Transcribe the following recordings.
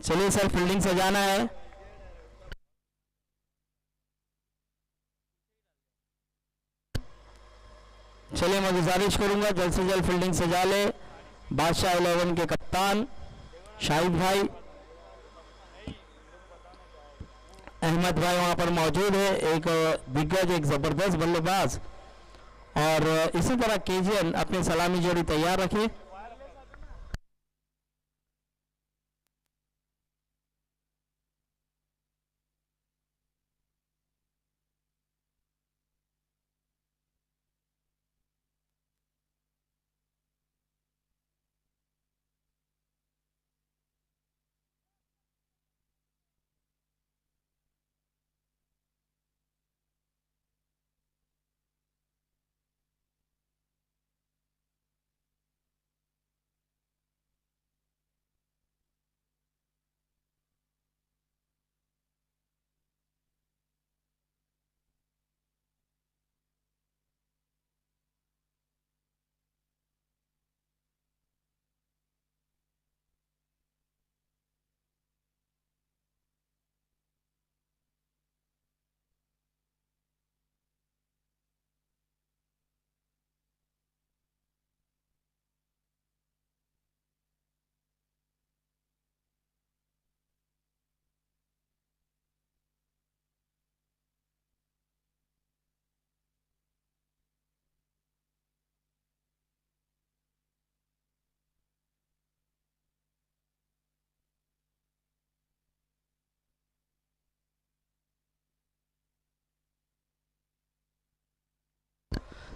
चलिए sir, fielding सजाना है। चलिए मैं गुजारिश करूंगा जल्द से जल्द फील्डिंग सजा ले। बादशाह 11 के कप्तान शाहिद भाई, अहमद भाई वहां पर मौजूद है, एक दिग्गज, एक जबरदस्त बल्लेबाज। और इसी तरह केजीएन अपनी सलामी जोड़ी तैयार रखिए।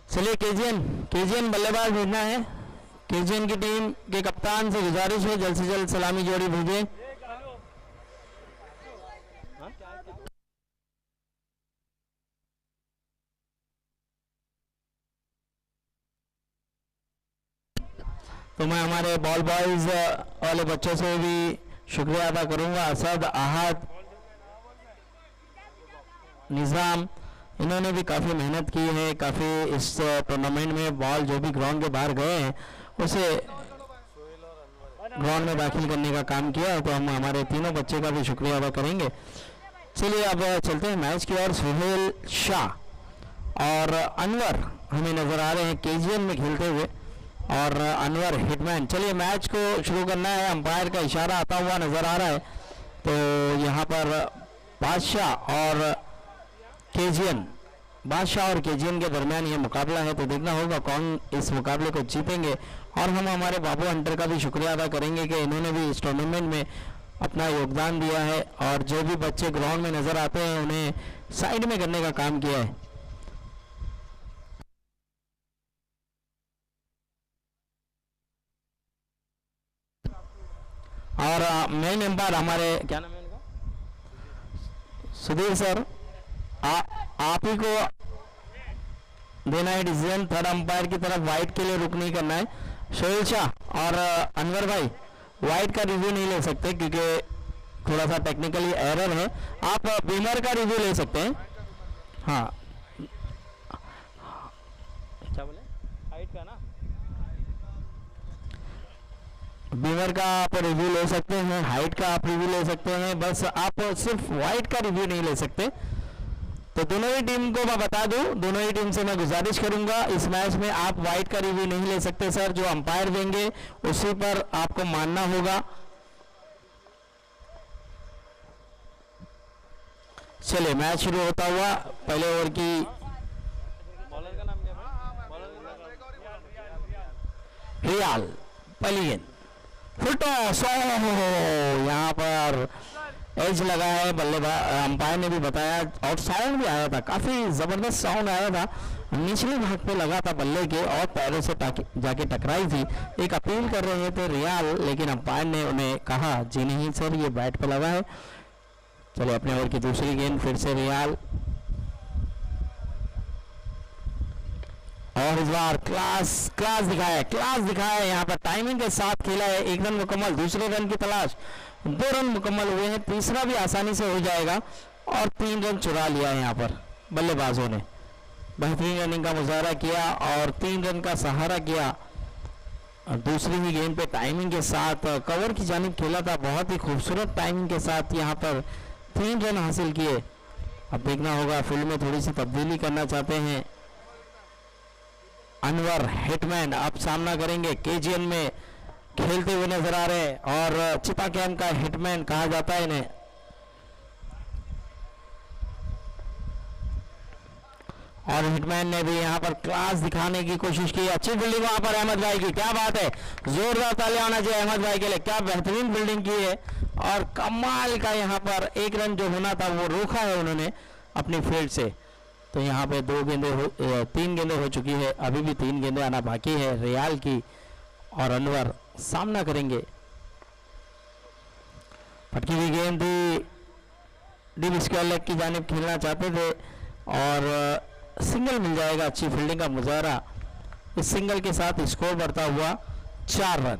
चलिए केजीएन बल्लेबाज भेजना है। केजीएन की टीम के कप्तान से गुजारिश है जल्द से जल्द सलामी जोड़ी भेजें। तो मैं हमारे बॉल बॉयज वाले बच्चों से भी शुक्रिया अदा करूंगा। असद, आहद, निज़ाम, इन्होंने भी काफ़ी मेहनत की है, काफ़ी इस टूर्नामेंट में बॉल जो भी ग्राउंड के बाहर गए हैं उसे ग्राउंड में दाखिल करने का काम किया है। तो हम हमारे तीनों बच्चे का भी शुक्रिया अदा करेंगे। चलिए अब चलते हैं मैच की ओर। सुहेल शाह और अनवर हमें नज़र आ रहे हैं केजीएन में खेलते हुए, और अनवर हिटमैन। चलिए मैच को शुरू करना है। अंपायर का इशारा आता हुआ नज़र आ रहा है। तो यहाँ पर बादशाह और केजीएन के दरमियान ये मुकाबला है। तो देखना होगा कौन इस मुकाबले को जीतेंगे। और हम हमारे बाबू हंटर का भी शुक्रिया अदा करेंगे कि इन्होंने भी इस टूर्नामेंट में अपना योगदान दिया है, और जो भी बच्चे ग्राउंड में नज़र आते हैं उन्हें साइड में करने का काम किया है। और मेन एम्पायर हमारे, क्या नाम है उनका, सुधीर सर, आप ही को देना है डिसीजन। थर्ड अंपायर की तरफ वाइट के लिए रुक नहीं करना है। सोहेल शाह और अनवर भाई वाइट का रिव्यू नहीं ले सकते क्योंकि थोड़ा सा टेक्निकली एरर है। आप बीमर का रिव्यू ले सकते हैं। हाँ, क्या बोले, हाइट का ना, बीमर का आप रिव्यू ले सकते हैं, हाइट का आप रिव्यू ले सकते हैं, बस आप सिर्फ वाइट का रिव्यू नहीं ले सकते। तो दोनों ही टीम को मैं बता दूं, दोनों ही टीम से मैं गुजारिश करूंगा इस मैच में आप वाइट का रिव्यू नहीं ले सकते सर। जो अंपायर देंगे उसी पर आपको मानना होगा। चलिए मैच शुरू होता हुआ। पहले ओवर की बॉलर का नाम क्या है, रियाल पलियन, फुल टॉस। यहाँ पर एज लगा है, बल्लेबाज अंपायर ने भी बताया, और साउंड भी आया था, काफ़ी ज़बरदस्त साउंड आया था, निचले भाग पे लगा था बल्ले के और पैरों से जाके टकराई थी। एक अपील कर रहे थे रियाल, लेकिन अंपायर ने उन्हें कहा जी नहीं सर, ये बैट पे लगा है। चलिए अपने ओवर की दूसरी गेंद, फिर से रियाल, और इस बार क्लास दिखाया यहाँ पर, टाइमिंग के साथ खेला है। 1 रन मुकम्मल, दूसरे रन की तलाश, 2 रन मुकम्मल हुए हैं, तीसरा भी आसानी से हो जाएगा, और 3 रन चुरा लिया है यहाँ पर बल्लेबाजों ने। बेहतरीन रनिंग का मुजाहरा किया और 3 रन का सहारा किया और दूसरी ही गेंद पे टाइमिंग के साथ कवर की जानिब खेला था, बहुत ही खूबसूरत टाइमिंग के साथ यहाँ पर 3 रन हासिल किए। अब देखना होगा, फील्ड में थोड़ी सी तब्दीली करना चाहते हैं अनवर हिटमैन। अब सामना करेंगे, केजीएन में खेलते हुए नजर आ रहे हैं और चिता कैंप का हिटमैन कहा जाता है इन्हें। और हिटमैन ने भी यहाँ पर क्लास दिखाने की कोशिश की। अच्छी फील्डिंग वहां पर अहमद भाई की, क्या बात है, जोरदार तालियां आना चाहिए अहमद भाई के लिए, क्या बेहतरीन फील्डिंग की है। और कमाल का यहाँ पर 1 रन जो होना था वो रोका है उन्होंने अपनी फील्ड से। तो यहाँ पे 3 गेंदें हो चुकी है, अभी भी 3 गेंदें आना बाकी है रियाल की। और अनवर सामना करेंगे, पटकी हुई गेंद थी, डीप स्क्वायर लेग की जानिब खेलना चाहते थे और सिंगल मिल जाएगा। अच्छी फील्डिंग का मुजाहरा, इस सिंगल के साथ स्कोर बढ़ता हुआ 4 रन।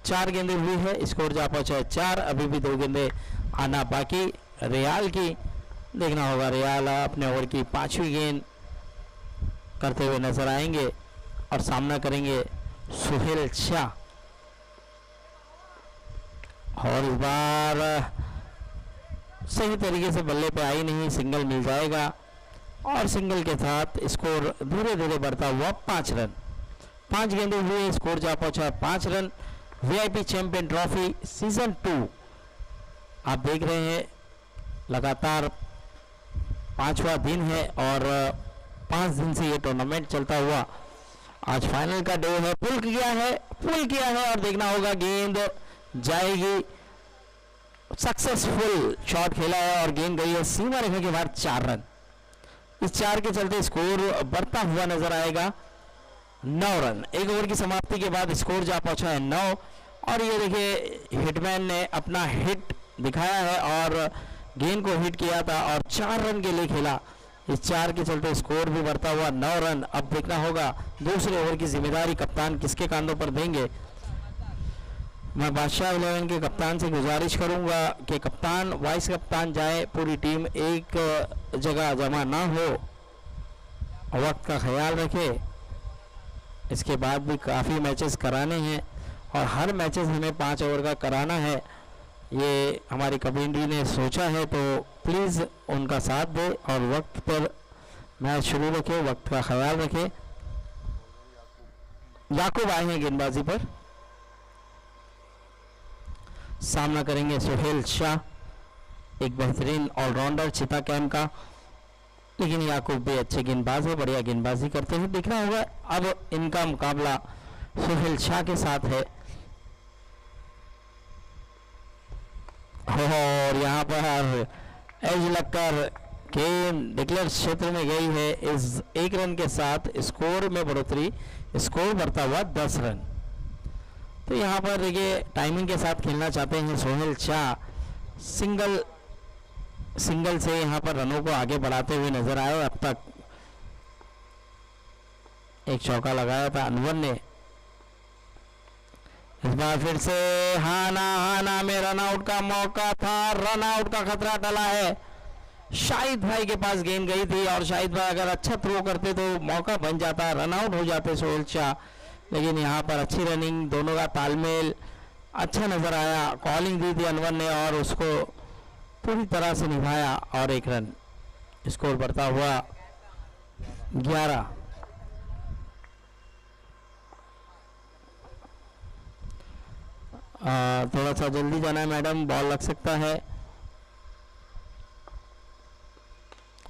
4 गेंदें हुई है, स्कोर जा पहुंचा है 4, अभी भी 2 गेंदें आना बाकी रियाल की। देखना होगा, रियाल अपने ओवर की 5वीं गेंद करते हुए नजर आएंगे और सामना करेंगे सुहेल शाह। और इस बार सही तरीके से बल्ले पे आई नहीं, सिंगल मिल जाएगा और सिंगल के साथ स्कोर धीरे धीरे बढ़ता हुआ 5 रन। 5 गेंदें हुए, स्कोर जा पहुंचा 5 run. VIP champion trophy season 2 आप देख रहे हैं, लगातार 5वां दिन है और 5 दिन से ये टूर्नामेंट चलता हुआ आज फाइनल का डे है। पुल किया है और देखना होगा, गेंद जाएगी, सक्सेसफुल शॉट खेला है और गेंद गई है सीमा रेखा के बाहर 4 रन। इस 4 के चलते स्कोर बढ़ता हुआ नजर आएगा 9 रन। 1 ओवर की समाप्ति के बाद स्कोर जा पहुंचा है 9। और ये देखिए, हिटमैन ने अपना हिट दिखाया है और गेंद को हिट किया था और 4 रन के लिए खेला। इस 4 के चलते स्कोर भी बढ़ता हुआ 9 रन। अब देखना होगा दूसरे ओवर की जिम्मेदारी कप्तान किसके कांधों पर देंगे। मैं बादशाह 11 के कप्तान से गुजारिश करूंगा कि कप्तान वाइस कप्तान जाए, पूरी टीम एक जगह जमा ना हो, वक्त का ख्याल रखे। इसके बाद भी काफ़ी मैचेस कराने हैं और हर मैचेस हमें 5 ओवर का कराना है, ये हमारी कमेटी ने सोचा है। तो प्लीज़ उनका साथ दें और वक्त पर मैच शुरू रखें, वक्त का ख्याल रखें। याकूब आए हैं गेंदबाजी पर, सामना करेंगे सुहेल शाह, एक बेहतरीन ऑलराउंडर चिता कैंप का। लेकिन याकूब भी अच्छे गेंदबाज है, बढ़िया गेंदबाजी करते हैं। देखना होगा अब इनका मुकाबला सुहेल शाह के साथ है। और यहाँ पर एज लगकर गेंद डिक्लेयर क्षेत्र में गई है। इस 1 रन के साथ स्कोर में बढ़ोतरी, स्कोर बढ़ता हुआ 10 रन। तो यहाँ पर देखिए, टाइमिंग के साथ खेलना चाहते हैं सुहेल शाह। सिंगल से यहाँ पर रनों को आगे बढ़ाते हुए नजर आए। अब तक एक चौका लगाया था अनवर ने, इस बार फिर से हाना में रन आउट का मौका था, रन आउट का खतरा टला है। शाहिद भाई के पास गेंद गई थी और शाहिद भाई अगर अच्छा थ्रो करते तो मौका बन जाता, रन आउट हो जाते सुहेल शाह। लेकिन यहाँ पर अच्छी रनिंग, दोनों का तालमेल अच्छा नजर आया। कॉलिंग दी थी अनवर ने और उसको पूरी तरह से निभाया और 1 रन। स्कोर बढ़ता हुआ 11। थोड़ा सा जल्दी जाना है मैडम, बॉल लग सकता है।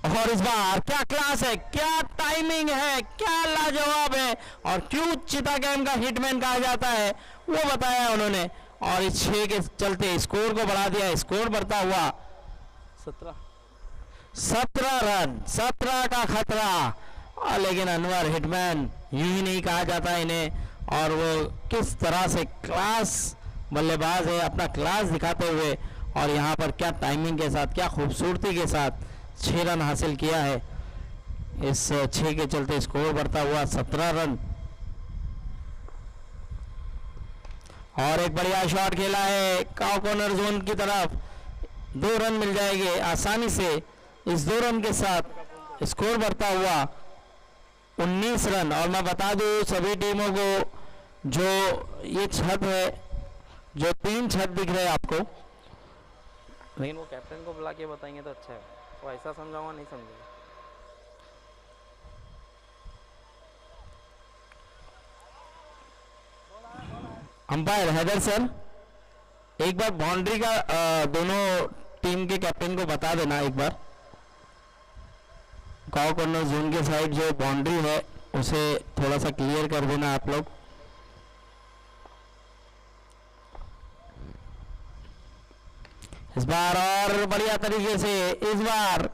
और इस बार क्या क्लास है, क्या टाइमिंग है, क्या लाजवाब है। और क्यों चिता कैंप का हिटमैन कहा जाता है वो बताया उन्होंने। और इस 6 के चलते स्कोर को बढ़ा दिया, स्कोर बढ़ता हुआ 17 रन, 17 का खतरा। लेकिन अनवर हिटमैन यूं ही नहीं कहा जाता इन्हें, और वो किस तरह से क्लास बल्लेबाज है, अपना क्लास दिखाते हुए। और यहाँ पर क्या टाइमिंग के साथ, क्या खूबसूरती के साथ 6 रन हासिल किया है। इस 6 के चलते स्कोर बढ़ता हुआ 17 रन। और एक बढ़िया शॉट खेला है काउ कॉर्नर जोन की तरफ, 2 रन मिल जाएंगे आसानी से। इस 2 रन के साथ स्कोर बढ़ता हुआ 19 रन। और मैं बता दूं सभी टीमों को जो ये छत है, जो 3 छत दिख रहे हैं आपको, लेकिन वो कैप्टन को बुला के बताएंगे तो अच्छा है, वो ऐसा समझाऊंगा नहीं समझेगा। अंपायर हैदर सर, एक बार बाउंड्री का दोनों टीम के कैप्टन को बता देना एक बार। काउ कॉर्नर जोन के साइड जो बाउंड्री है उसे थोड़ा सा क्लियर कर देना आप लोग। इस बार और बढ़िया तरीके से इस बार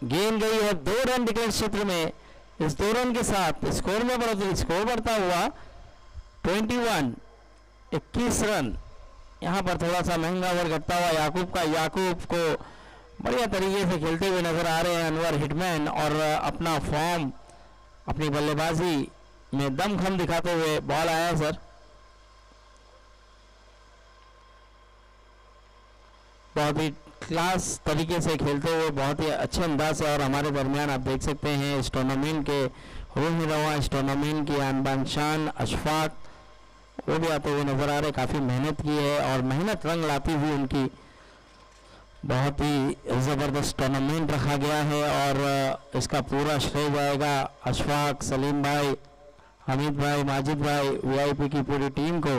गेंद गई है 2 रन डिक्लेयर क्षेत्र में। इस 2 रन के साथ स्कोर में बढ़ोतरी, स्कोर बढ़ता हुआ 21 रन। यहाँ पर थोड़ा सा महंगा ओवर घटता हुआ याकूब का, याकूब को बढ़िया तरीके से खेलते हुए नजर आ रहे हैं अनवर हिटमैन, और अपना फॉर्म, अपनी बल्लेबाजी में दमखम दिखाते हुए बॉल आया सर। बहुत ही क्लास तरीके से खेलते हुए, बहुत ही अच्छे अंदाज से, और हमारे दरमियान आप देख सकते हैं इस टूर्नामेंट के रूह में रवा, इस टूर्नामेंट की आन शान अशफाक, वो भी आते हुए नजर आ रहे। काफ़ी मेहनत की है और मेहनत रंग लाती हुई उनकी बहुत ही ज़बरदस्त टूर्नामेंट रखा गया है, और इसका पूरा श्रेय जाएगा अशफाक, सलीम भाई, हमीद भाई, माजिद भाई, वीआईपी की पूरी टीम को,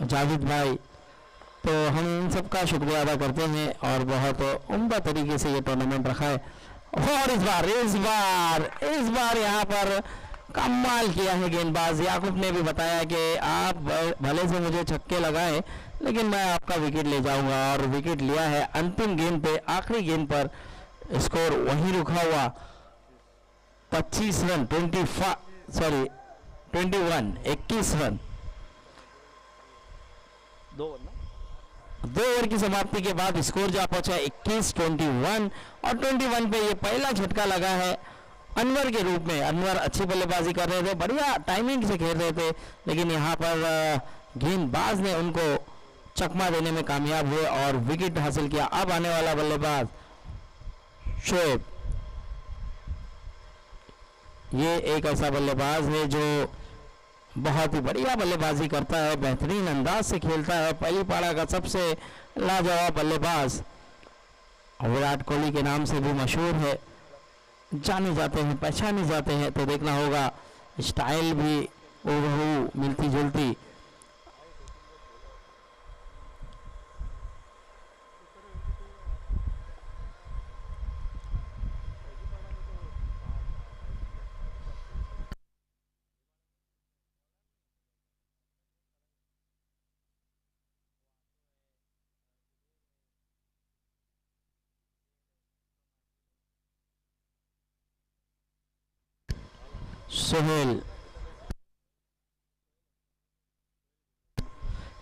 जावेद भाई। तो हम इन सब का शुक्रिया अदा करते हैं, और बहुत उम्दा तरीके से ये टूर्नामेंट रखा है। और इस बार यहाँ पर कमाल किया है गेंदबाज याकूब ने भी बताया कि आप भले से मुझे छक्के लगाए, लेकिन मैं आपका विकेट ले जाऊंगा, और विकेट लिया है अंतिम गेंद पे, आखिरी गेंद पर। स्कोर वहीं रुका हुआ 25 रन, 21 रन। 2 ओवर की समाप्ति के बाद स्कोर जा पहुंचा 21-21, और 21 पे ये पहला झटका लगा है अनवर के रूप में। अनवर अच्छी बल्लेबाजी कर रहे थे, बढ़िया टाइमिंग से खेल रहे थे, लेकिन यहाँ पर गेंदबाज ने उनको चकमा देने में कामयाब हुए और विकेट हासिल किया। अब आने वाला बल्लेबाज शोएब, ये एक ऐसा बल्लेबाज है जो बहुत ही बढ़िया बल्लेबाजी करता है, बेहतरीन अंदाज से खेलता है, पहली पारा का सबसे लाजवाब बल्लेबाज, विराट कोहली के नाम से भी मशहूर है, जाने जाते हैं, पहचाने जाते हैं। तो देखना होगा, स्टाइल भी हूबहू मिलती जुलती। सोहेल,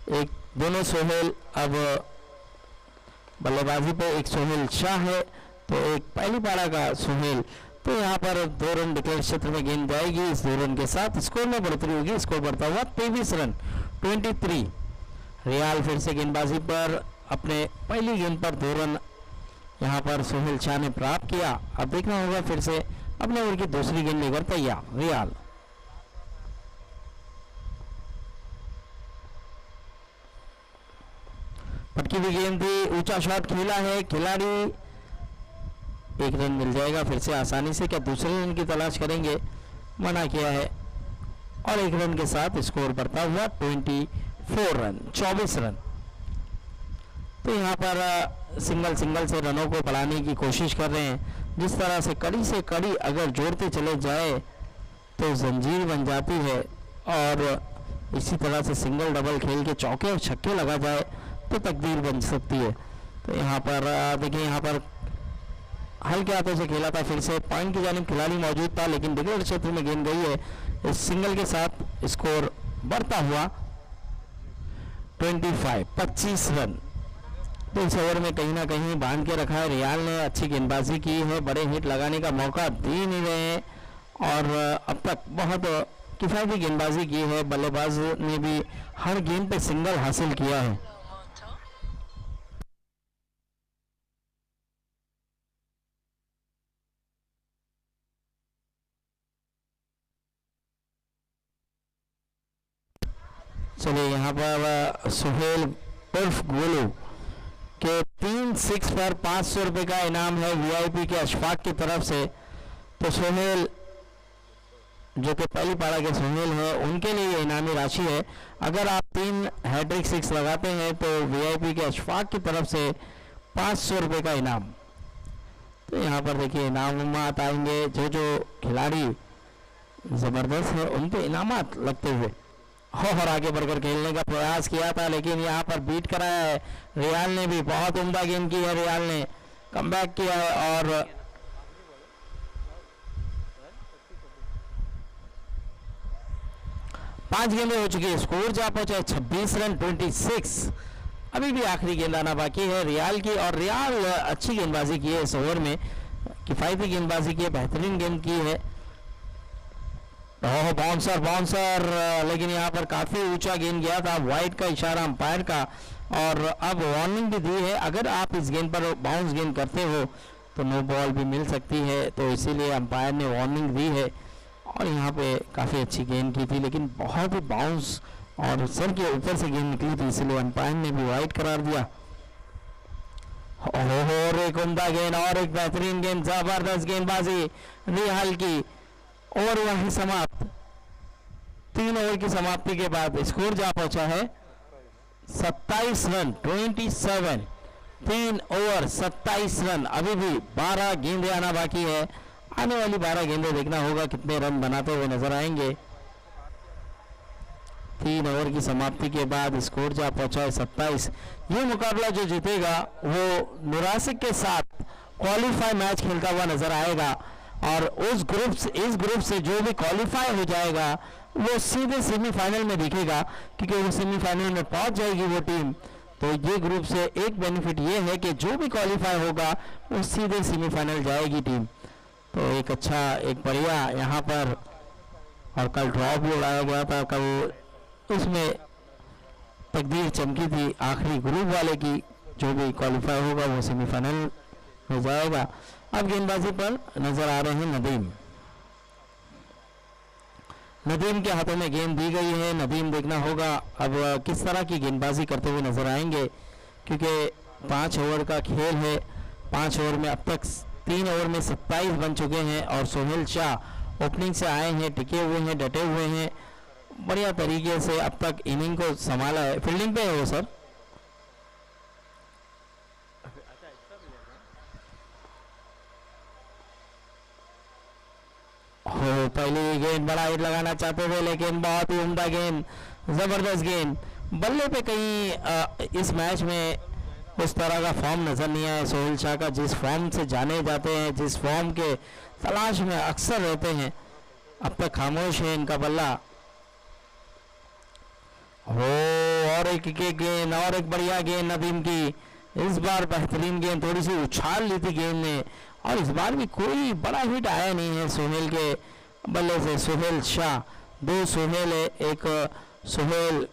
एक दोनों सोहेल अब बल्लेबाजी पे, एक सोहेल शाह है तो एक पहली पारा का सोहेल। तो यहाँ पर 2 रन डिक्लेयर क्षेत्र में गेंद जाएगी, इस 2 रन के साथ स्कोर में बढ़ोतरी होगी, स्कोर बढ़ता हुआ 23 रन, 23। रियाल फिर से गेंदबाजी पर, अपने पहली गेंद पर 2 रन यहाँ पर सोहेल शाह ने प्राप्त किया। अब देखना होगा फिर से अपने ओवर की दूसरी गेंद लेकर तैयार रियाल। पटकी हुई गेंद थी, ऊंचा शॉट खेला है खिलाड़ी, 1 रन मिल जाएगा फिर से आसानी से। क्या दूसरे रन की तलाश करेंगे, मना किया है, और 1 रन के साथ स्कोर बढ़ता हुआ 24 रन, 24 रन। तो यहाँ पर सिंगल से रनों को बढ़ाने की कोशिश कर रहे हैं। जिस तरह से कड़ी अगर जोड़ते चले जाए तो जंजीर बन जाती है, और इसी तरह से सिंगल डबल खेल के चौके और छक्के लगा जाए तो तकदीर बन सकती है। तो यहाँ पर देखिए, यहाँ पर हल्के हाथों से खेला था, फिर से पॉइंट की जानिब खिलाड़ी मौजूद था, लेकिन डिग्रेड क्षेत्र में गेंद गई है। इस सिंगल के साथ स्कोर बढ़ता हुआ 25 रन। तो इस ओवर में कहीं ना कहीं बांध के रखा है रियाल ने, अच्छी गेंदबाजी की है, बड़े हिट लगाने का मौका दे नहीं रहे हैं, और अब तक बहुत किफ़ायती गेंदबाजी की है। बल्लेबाज ने भी हर गेंद पे सिंगल हासिल किया है। चलिए यहाँ पर सुहेल उर्फ गोलू के 3 6 पर 500 रुपये का इनाम है वीआईपी के अशफाक की तरफ से। तो सुहेल जो कि पहली पारा के सुहेल है उनके लिए ये इनामी राशि है। अगर आप 3 हैट्रिक 6 लगाते हैं तो वीआईपी के अशफाक की तरफ से 500 रुपये का इनाम। तो यहाँ पर देखिए इनामात आएंगे, जो जो खिलाड़ी ज़बरदस्त है उन पे इनामात लगते हुए और आगे बढ़कर खेलने का प्रयास किया था, लेकिन यहाँ पर बीट कराया है रियाल ने भी। बहुत उम्दा गेंद की है, रियाल ने कमबैक किया है और 5 गेंदें हो चुकी है। स्कोर जा पहुंचा 26 रन 26। अभी भी आखिरी गेंद आना बाकी है रियाल की, और रियाल अच्छी गेंदबाजी की है इस ओवर में, किफ़ायती गेंदबाजी की है, बेहतरीन गेंद की है। ओह बाउंसर बाउंसर, लेकिन यहाँ पर काफ़ी ऊंचा गेंद गया था, वाइड का इशारा अंपायर का, और अब वार्निंग भी दी है। अगर आप इस गेंद पर बाउंस गेंद करते हो तो नो बॉल भी मिल सकती है, तो इसीलिए अंपायर ने वार्निंग दी है। और यहाँ पे काफ़ी अच्छी गेंद की थी, लेकिन बहुत ही बाउंस और सर के ऊपर से गेंद निकली थी, इसलिए अंपायर ने भी वाइड करार दिया। और एक उम्दा गेंद और एक बेहतरीन गेंद, जबरदस्त गेंदबाजी रियाल की। ओवर वहीं समाप्त। 3 ओवर की समाप्ति के बाद स्कोर जा पहुंचा है 27 रन 27। 3 over 27 run. अभी भी 12 गेंदें आना बाकी है। आने वाली 12 गेंदें देखना होगा कितने रन बनाते हुए नजर आएंगे। 3 ओवर की समाप्ति के बाद स्कोर जा पहुंचा है 27। ये मुकाबला जो जीतेगा वो नुरासिक के साथ क्वालिफाई मैच खेलता हुआ नजर आएगा, और इस ग्रुप से जो भी क्वालिफाई हो जाएगा वो सीधे सेमीफाइनल में दिखेगा, क्योंकि वो सेमीफाइनल में पहुंच जाएगी वो टीम। तो ये ग्रुप से एक बेनिफिट ये है कि जो भी क्वालिफाई होगा वो सीधे सेमीफाइनल जाएगी टीम। तो एक अच्छा, एक बढ़िया यहाँ पर, और कल ड्रॉ भी उड़ाया गया था, कल उसमें तकदीर चमकी थी आखिरी ग्रुप वाले की, जो भी क्वालिफाई होगा वो सेमीफाइनल हो जाएगा। अब गेंदबाजी पर नजर आ रहे हैं नदीम। नदीम के हाथों में गेंद दी गई है। नदीम देखना होगा अब किस तरह की गेंदबाजी करते हुए नजर आएंगे, क्योंकि 5 ओवर का खेल है। 5 ओवर में अब तक 3 ओवर में 27 बन चुके हैं, और सोहेल शाह ओपनिंग से आए हैं, टिके हुए हैं, डटे हुए हैं, बढ़िया तरीके से अब तक इनिंग को संभाला है। फील्डिंग पे है वो सर। हो पहली गेंद बड़ा हिट लगाना चाहते थे, लेकिन बहुत ही उम्दा गेंद, जबरदस्त गेंद। बल्ले पे कहीं इस मैच में उस तरह का फॉर्म नजर नहीं आया सोहेल शाह का, जिस फॉर्म से जाने जाते हैं, जिस फॉर्म के तलाश में अक्सर रहते हैं। अब तक खामोश है इनका बल्ला। हो और एक गेंद, और एक बढ़िया गेंद नदीम की। इस बार बेहतरीन गेंद, थोड़ी सी उछाल ली थी गेंद ने, और इस बार भी कोई बड़ा हिट आया नहीं है सोहेल के बल्ले से। सोहेल शाह, 2 सोहेल है, एक सोहेल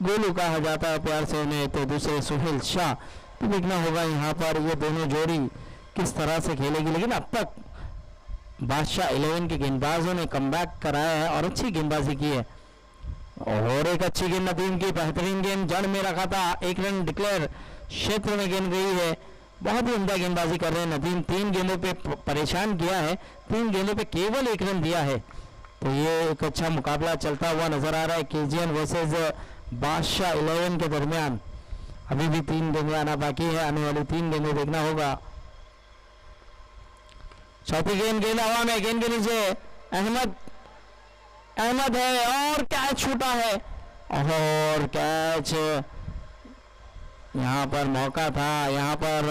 गोलू कहा जाता है प्यार से उन्हें, तो दूसरे सोहेल शाह। तो देखना होगा यहाँ पर ये दोनों जोड़ी किस तरह से खेलेगी, लेकिन अब तक बादशाह 11 के गेंदबाजों ने कमबैक कराया है और अच्छी गेंदबाजी की है। और एक अच्छी गेंद नदीम की, बेहतरीन गेंद, जड़ में रखा था, 1 रन डिक्लेयर क्षेत्र में गेंद गई है। बहुत ही उम्दा गेंदबाजी कर रहे हैं नदीम। 3 गेंदों पे परेशान किया है, 3 गेंदों पे केवल 1 रन दिया है। तो ये एक अच्छा मुकाबला चलता हुआ नजर आ रहा है केजीएन वर्सेस बादशाह 11 के दरमियान। अभी भी 3 गेंदें आना बाकी है, आने वाली 3 गेंदें देखना होगा। चौथी गेंद हवा में, गेंद के नीचे अहमद है, और कैच छूटा है, और कैच यहाँ पर मौका था। यहाँ पर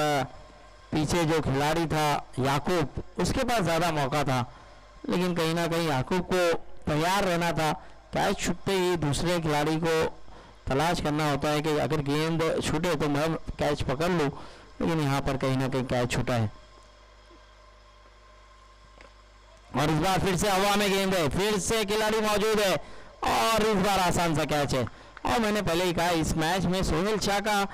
पीछे जो खिलाड़ी था याकूब, उसके पास ज़्यादा मौका था, लेकिन कहीं ना कहीं याकूब को तैयार रहना था। कैच छूटते ही दूसरे खिलाड़ी को तलाश करना होता है कि अगर गेंद छूटे तो मैं कैच पकड़ लूँ, लेकिन यहाँ पर कहीं ना कहीं कैच छूटा है। और इस बार फिर से हवा में गेंद है, फिर से खिलाड़ी मौजूद है, और इस बार आसान सा कैच है। और मैंने पहले ही कहा इस मैच में सोहेल शाह का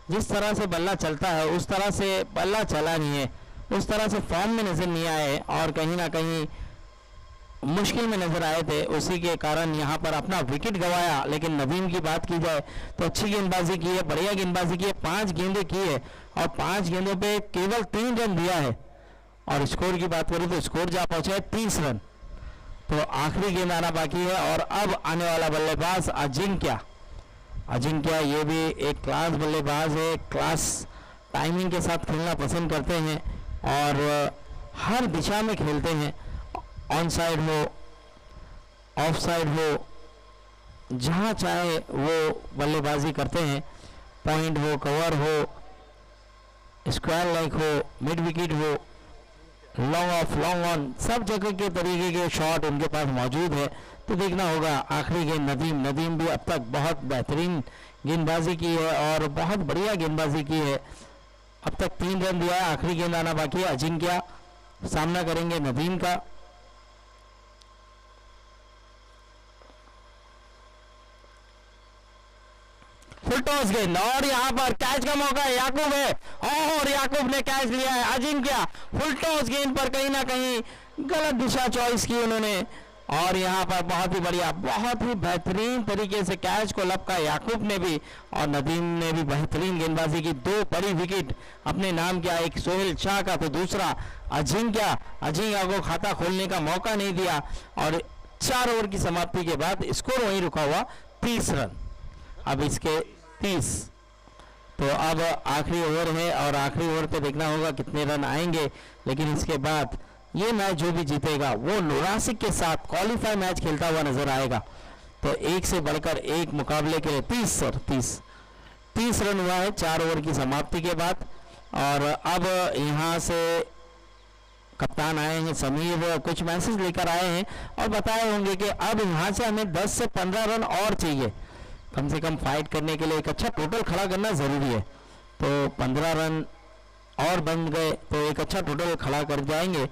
जिस तरह से बल्ला चलता है उस तरह से बल्ला चला नहीं है, उस तरह से फॉर्म में नजर नहीं आए, और कहीं ना कहीं मुश्किल में नजर आए थे, उसी के कारण यहाँ पर अपना विकेट गंवाया। लेकिन नदीम की बात की जाए तो अच्छी गेंदबाजी की है, बढ़िया गेंदबाजी की है, 5 गेंदें की है और 5 गेंदों पे केवल 3 रन दिया है। और स्कोर की बात करूँ तो स्कोर जा पहुंचा है 30 रन। तो आखिरी गेंद आना बाकी है और अब आने वाला बल्लेबाज अजिंक्य। अजिंक्य ये भी एक क्लास बल्लेबाज है, क्लास टाइमिंग के साथ खेलना पसंद करते हैं और हर दिशा में खेलते हैं, ऑन साइड हो, ऑफ साइड हो, जहाँ चाहे वो बल्लेबाजी करते हैं। पॉइंट हो, कवर हो, स्क्वायर लेग हो, मिड विकेट हो, लॉन्ग ऑफ, लॉन्ग ऑन, सब जगह के तरीके के शॉट उनके पास मौजूद है। तो देखना होगा आखिरी गेंद नदीम भी अब तक बहुत बेहतरीन गेंदबाजी की है और बहुत बढ़िया गेंदबाजी की है। अब तक 3 रन दिया है, आखिरी गेंद आना बाकी है। अजिंक्य सामना करेंगे नदीम का। फुल टॉस गेंद और यहाँ पर कैच का मौका है, याकूब है और याकूब ने कैच लिया है। अजिंक्य फुल टॉस गेंद पर कहीं ना कहीं गलत दिशा चॉइस की उन्होंने और यहाँ पर बहुत ही बढ़िया, बहुत ही बेहतरीन तरीके से कैच को लपका याकूब ने भी और नदीम ने भी बेहतरीन गेंदबाजी की। 2 बड़ी विकेट अपने नाम किया, एक सोहेल शाह का तो दूसरा अजिंक्य को खाता खोलने का मौका नहीं दिया और 4 ओवर की समाप्ति के बाद स्कोर वहीं रुका हुआ 30 रन। अब इसके 30, तो अब आखिरी ओवर है और आखिरी ओवर पे देखना होगा कितने रन आएंगे। लेकिन इसके बाद ये मैच जो भी जीतेगा वो नासिक के साथ क्वालिफाई मैच खेलता हुआ नजर आएगा। तो एक से बढ़कर एक मुकाबले के लिए 30 रन हुआ है 4 ओवर की समाप्ति के बाद। और अब यहाँ से कप्तान आए हैं समीर, कुछ मैसेज लेकर आए हैं और बताए होंगे कि अब यहाँ से हमें 10 से 15 रन और चाहिए, कम से कम फाइट करने के लिए एक अच्छा टोटल खड़ा करना ज़रूरी है। तो 15 रन और बन गए तो एक अच्छा टोटल खड़ा कर जाएंगे।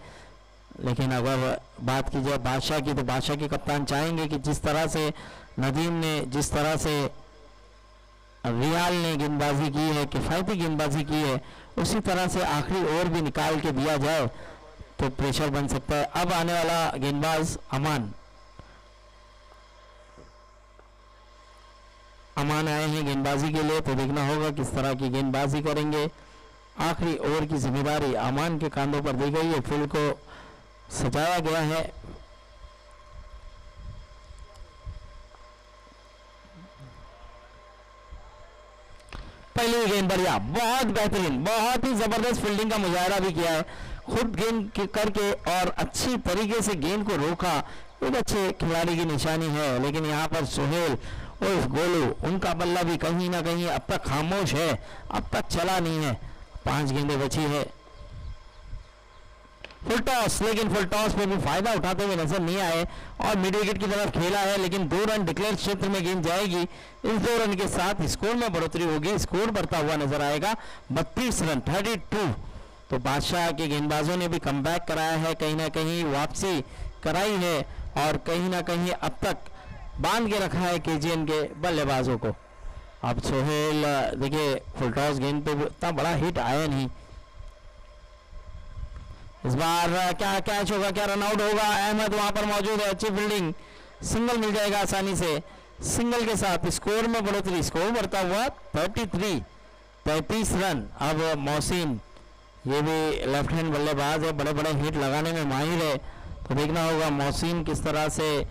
लेकिन अगर बात की जाए बादशाह की, तो बादशाह के कप्तान चाहेंगे कि जिस तरह से नदीम ने, जिस तरह से रियाल ने गेंदबाजी की है, किफ़ायती गेंदबाजी की है, उसी तरह से आखिरी ओवर भी निकाल के दिया जाए तो प्रेशर बन सकता है। अब आने वाला गेंदबाज अमान आए हैं गेंदबाजी के लिए, तो देखना होगा किस तरह की गेंदबाजी करेंगे। आखिरी ओवर की जिम्मेदारी अमान के कांधों पर दी गई है, फील्ड को सजाया गया है। पहली गेंद बढ़िया, बहुत बेहतरीन, बहुत ही जबरदस्त फील्डिंग का मुजाहरा भी किया है, खुद गेंद करके और अच्छी तरीके से गेंद को रोका, एक अच्छे खिलाड़ी की निशानी है। लेकिन यहाँ पर सोहेल और गोलू, उनका बल्ला भी कहीं ना कहीं अब तक खामोश है, अब तक चला नहीं है। 5 गेंदें बची है। फुल टॉस, लेकिन फुल टॉस पे भी फायदा उठाते हुए नजर नहीं आए और मिड विकेट की तरफ खेला है, लेकिन 2 रन डिक्लेयर क्षेत्र में गेंद जाएगी। इस 2 रन के साथ स्कोर में बढ़ोतरी होगी, स्कोर बढ़ता हुआ नजर आएगा 32 रन 32। तो बादशाह के गेंदबाजों ने भी कमबैक कराया है, कहीं ना कहीं वापसी कराई है और कहीं ना कहीं अब तक बांध के रखा है केजीएन के बल्लेबाजों को। अब सोहेल, देखिए फुल टॉस गेंद पे इतना बड़ा हिट आया नहीं। इस बार क्या कैच होगा, क्या रन आउट होगा? अहमद वहां पर मौजूद है, अच्छी फील्डिंग, सिंगल मिल जाएगा आसानी से। सिंगल के साथ स्कोर में बढ़ोतरी, स्कोर बढ़ता हुआ 33 रन। अब मोहसिन, ये भी लेफ्ट हैंड बल्लेबाज है, बड़े बड़े हिट लगाने में माहिर है, तो देखना होगा मोहसिन किस तरह से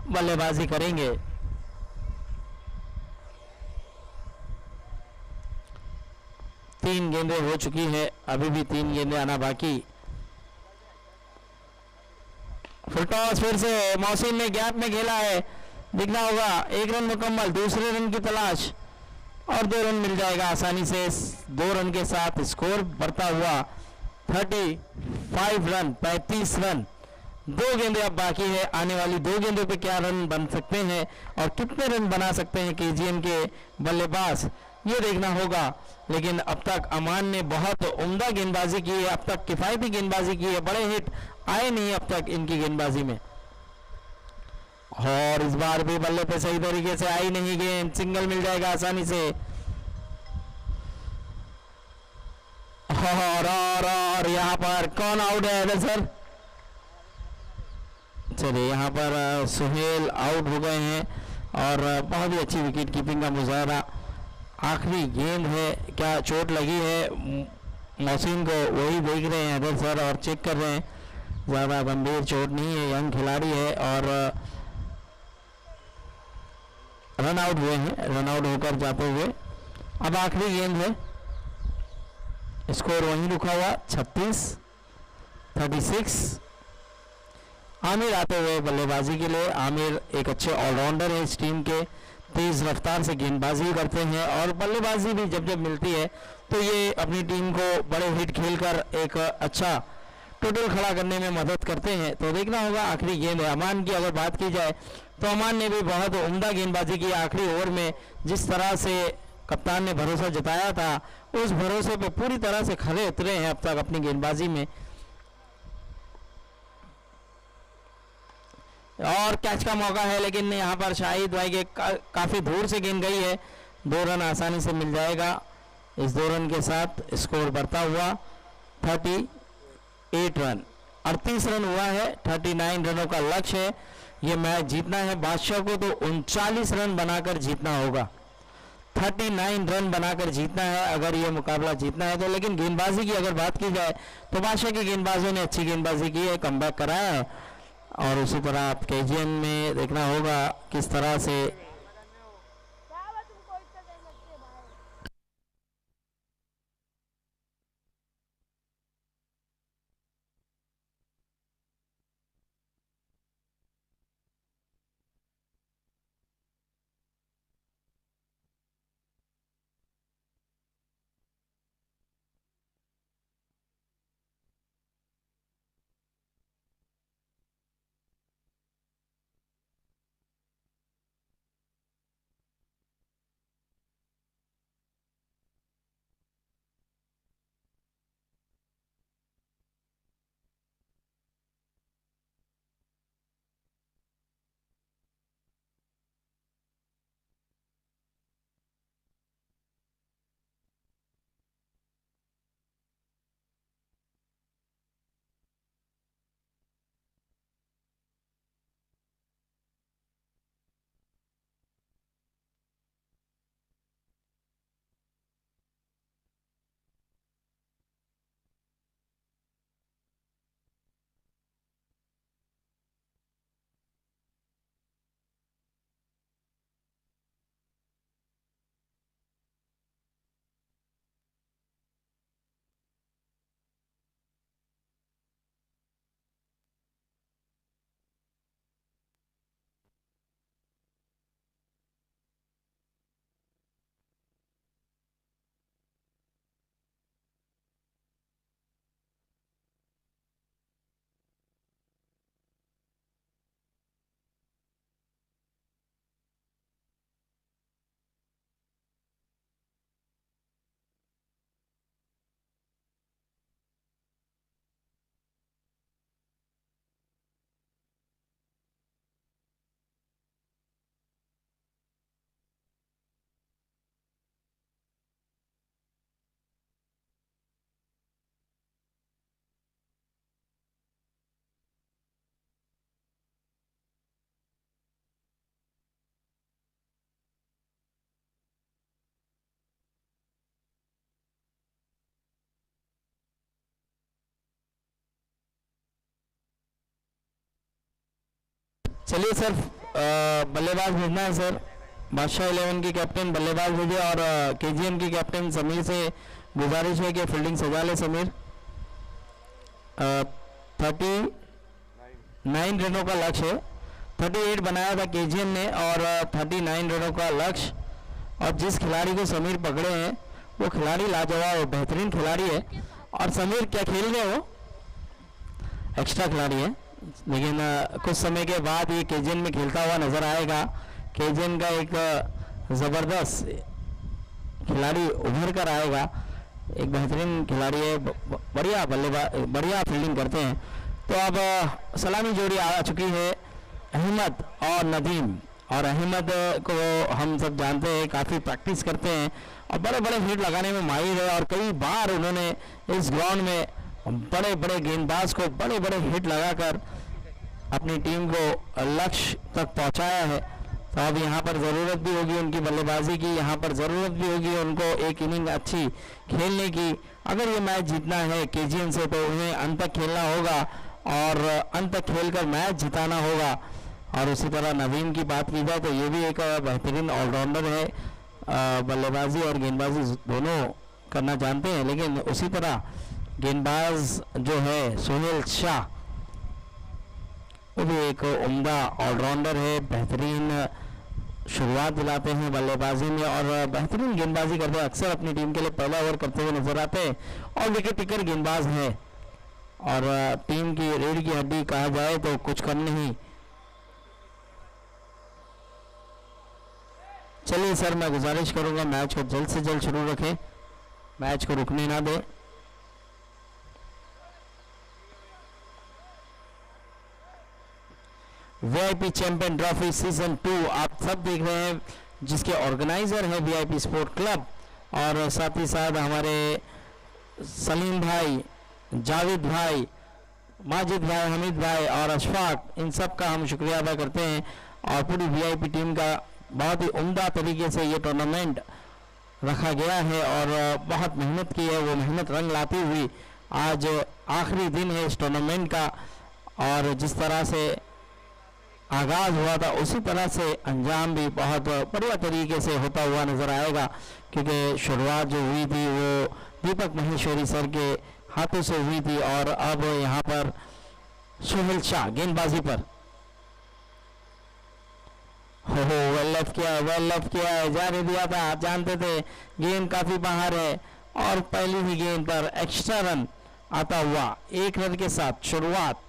बल्लेबाजी करेंगे। तीन गेंदें हो चुकी है, अभी भी 3 गेंदें आना बाकी। फुल टॉस फिर से मोहसिन ने गैप में खेला है, देखना होगा 1 रन मुकम्मल, दूसरे रन की तलाश और 2 रन मिल जाएगा आसानी से। 2 रन के साथ स्कोर बढ़ता हुआ 35 रन 35 रन। 2 गेंदें अब बाकी है, आने वाली 2 गेंदों पे क्या रन बन सकते हैं और कितने रन बना सकते हैं केजीएम के बल्लेबाज, ये देखना होगा। लेकिन अब तक अमान ने बहुत उम्दा गेंदबाजी की है, अब तक किफायती गेंदबाजी की है, बड़े हिट आए नहीं अब तक इनकी गेंदबाजी में। और इस बार भी बल्ले पे सही तरीके से आई नहीं गेंद, सिंगल मिल जाएगा आसानी से। और यहाँ पर कौन आउट है सर? चलिए यहाँ पर सुहेल आउट हो गए हैं और बहुत ही अच्छी विकेट कीपिंग का मुजाहरा। आखिरी गेंद है, क्या चोट लगी है मोहसिन को, वही देख रहे हैं अदर सर और चेक कर रहे हैं। ज़्यादा गंभीर चोट नहीं है, यंग खिलाड़ी है और रन आउट हुए हैं, रन आउट होकर जाते हुए। अब आखिरी गेंद है, स्कोर वहीं रुका हुआ 36। आमिर आते हुए बल्लेबाजी के लिए। आमिर एक अच्छे ऑलराउंडर है इस टीम के, तेज रफ्तार से गेंदबाजी करते हैं और बल्लेबाजी भी जब जब मिलती है तो ये अपनी टीम को बड़े हिट खेलकर एक अच्छा टोटल खड़ा करने में मदद करते हैं। तो देखना होगा आखिरी गेंद है। अमान की अगर बात की जाए तो अमान ने भी बहुत उम्दा गेंदबाजी की आखिरी ओवर में। जिस तरह से कप्तान ने भरोसा जताया था उस भरोसे पे पूरी तरह से खरे उतरे हैं अब तक अपनी गेंदबाजी में। और कैच का मौका है लेकिन यहाँ पर शाहिद भाई के काफ़ी दूर से गेंद गई है। 2 रन आसानी से मिल जाएगा। इस 2 रन के साथ स्कोर बढ़ता हुआ 38 रन, 38 रन हुआ है। 39 रनों का लक्ष्य है। ये मैच जीतना है बादशाह को तो 39 रन बनाकर जीतना होगा। 39 रन बनाकर जीतना है अगर ये मुकाबला जीतना है तो। लेकिन गेंदबाजी की अगर बात की जाए तो बादशाह के गेंदबाजों ने अच्छी गेंदबाजी की है, कमबैक कराया है। और उसी तरह आप केजीएन में देखना होगा किस तरह से चलिए सर बल्लेबाज भेजना है सर। बादशाह 11 की कैप्टन बल्लेबाज भेजे और केजीएम की कैप्टन समीर से गुजारिश है कि फील्डिंग सजा ले समीर। 39 रनों का लक्ष्य है। 38 बनाया था केजीएम ने और 39 रनों का लक्ष्य। और जिस खिलाड़ी को समीर पकड़े हैं वो खिलाड़ी लाजवाब बेहतरीन खिलाड़ी है। और समीर क्या खेल रहे हो, एक्स्ट्रा खिलाड़ी है लेकिन कुछ समय के बाद ये केजीएन में खेलता हुआ नजर आएगा। केजीएन का एक ज़बरदस्त खिलाड़ी उभर कर आएगा। एक बेहतरीन खिलाड़ी है, बढ़िया बल्लेबाज, बढ़िया फील्डिंग करते हैं। तो अब सलामी जोड़ी आ चुकी है अहमद और नदीम। और अहमद को हम सब जानते हैं, काफ़ी प्रैक्टिस करते हैं और बड़े बड़े हिट लगाने में माहिर है। और कई बार उन्होंने इस ग्राउंड में बड़े बड़े गेंदबाज को बड़े बड़े हिट लगाकर अपनी टीम को लक्ष्य तक पहुंचाया है। तो अब यहाँ पर ज़रूरत भी होगी उनकी बल्लेबाजी की, यहाँ पर ज़रूरत भी होगी उनको एक इनिंग अच्छी खेलने की। अगर ये मैच जीतना है केजीएन से तो उन्हें अंत तक खेलना होगा और अंत तक खेलकर मैच जिताना होगा। और उसी तरह नवीन की बात की जाए तो ये भी एक बेहतरीन ऑलराउंडर है, बल्लेबाजी और गेंदबाजी दोनों करना जानते हैं। लेकिन उसी तरह गेंदबाज जो है सोहेल शाह, वो भी एक उम्दा ऑलराउंडर है, बेहतरीन शुरुआत दिलाते हैं बल्लेबाजी में और बेहतरीन गेंदबाजी करते हैं। अक्सर अपनी टीम के लिए पहला ओवर करते हुए नजर आते हैं और विकेट टेकर गेंदबाज है और टीम की रीढ़ की हड्डी कहा जाए तो कुछ कम नहीं। चलिए सर, मैं गुजारिश करूंगा मैच को जल्द से जल्द शुरू रखें, मैच को रुकने ना दें। वीआईपी चैंपियन ट्रॉफी सीजन 2 आप सब देख रहे हैं, जिसके ऑर्गेनाइजर है वीआईपी स्पोर्ट क्लब और साथ ही साथ हमारे सलीम भाई, जावेद भाई, माजिद भाई, हमीद भाई और अशफाक, इन सब का हम शुक्रिया अदा करते हैं और पूरी वीआईपी टीम का बहुत ही उम्दा तरीके से ये टूर्नामेंट रखा गया है और बहुत मेहनत की है। वो मेहनत रंग लाती हुई आज आखिरी दिन है इस टूर्नामेंट का और जिस तरह से आगाज हुआ था उसी तरह से अंजाम भी बहुत बढ़िया तरीके से होता हुआ नजर आएगा, क्योंकि शुरुआत जो हुई थी वो दीपक महेश्वरी सर के हाथों से हुई थी और अब यहाँ पर सोहेल शाह गेंदबाजी पर हो वेल लव किया है, वेल लव किया है, जाने दिया था, आप जानते थे गेंद काफी बाहर है और पहली ही गेंद पर एक्स्ट्रा रन आता हुआ 1 रन के साथ शुरुआत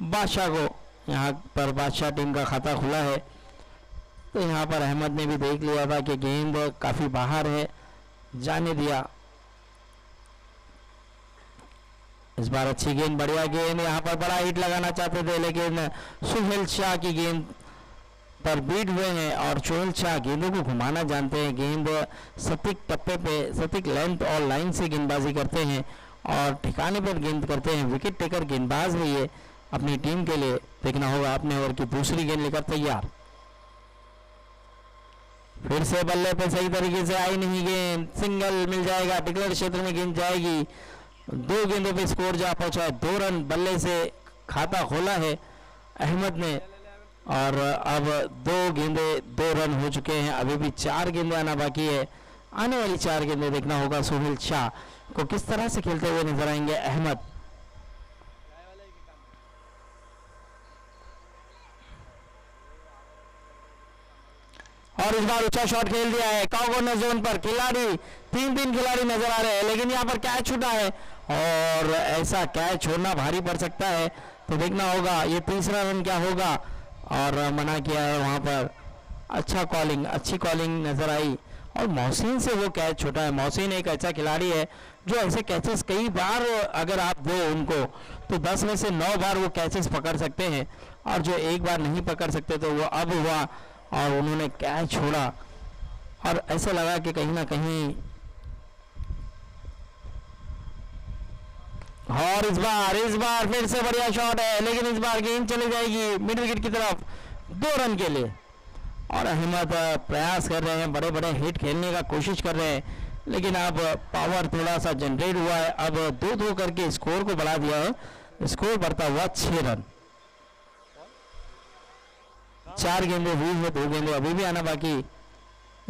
बादशाह को, यहाँ पर बादशाह टीम का खाता खुला है। तो यहाँ पर अहमद ने भी देख लिया था कि गेंद काफी बाहर है, जाने दिया। इस बार अच्छी गेंद, बढ़िया गेंद, यहाँ पर बड़ा हिट लगाना चाहते थे लेकिन सोहेल शाह की गेंद पर बीट हुए हैं और सोहेल शाह गेंदों को घुमाना जानते हैं। गेंद सटीक टप्पे पे, सटीक लेंथ और लाइन से गेंदबाजी करते हैं और ठिकाने पर गेंद करते हैं। विकेट टेकर गेंदबाज है ये अपनी टीम के लिए। देखना होगा अपने ओवर की दूसरी गेंद लेकर तैयार, फिर से बल्ले पे सही तरीके से आई नहीं गेंद, सिंगल मिल जाएगा, डिक्लेयर क्षेत्र में गेंद जाएगी। 2 गेंदों पे स्कोर जा पहुंचा है, 2 रन बल्ले से खाता खोला है अहमद ने और अब 2 गेंदे 2 रन हो चुके हैं। अभी भी 4 गेंदें आना बाकी है, आने वाली 4 गेंदें देखना होगा सोहेल शाह को किस तरह से खेलते हुए नजर आएंगे अहमद। और इस बार ऊंचा शॉट खेल दिया है कॉर्नर जोन पर, खिलाड़ी 3 खिलाड़ी नजर आ रहे हैं लेकिन यहाँ पर कैच छूटा है और ऐसा कैच छोड़ना भारी पड़ सकता है। तो देखना होगा ये तीसरा रन क्या होगा और मना किया है वहां पर। अच्छा कॉलिंग, अच्छी कॉलिंग नजर आई और मोहसिन से वो कैच छूटा है। मोहसिन एक ऐसा खिलाड़ी है जो ऐसे कैचेस कई बार अगर आप दो उनको तो 10 में से 9 बार वो कैचेस पकड़ सकते हैं और जो एक बार नहीं पकड़ सकते तो वो अब हुआ और उन्होंने कैच छोड़ा और ऐसा लगा कि कहीं ना कहीं। और इस बार फिर से बढ़िया शॉट है लेकिन इस बार गेंद चली जाएगी मिड विकेट की तरफ 2 रन के लिए। और अहमद प्रयास कर रहे हैं, बड़े बड़े हिट खेलने का कोशिश कर रहे हैं लेकिन अब पावर थोड़ा सा जनरेट हुआ है। अब 2-2 करके स्कोर को बढ़ा दिया है, स्कोर बढ़ता हुआ 6 रन। 4 गेंदें हुई है, 2 गेंदें अभी भी आना बाकी,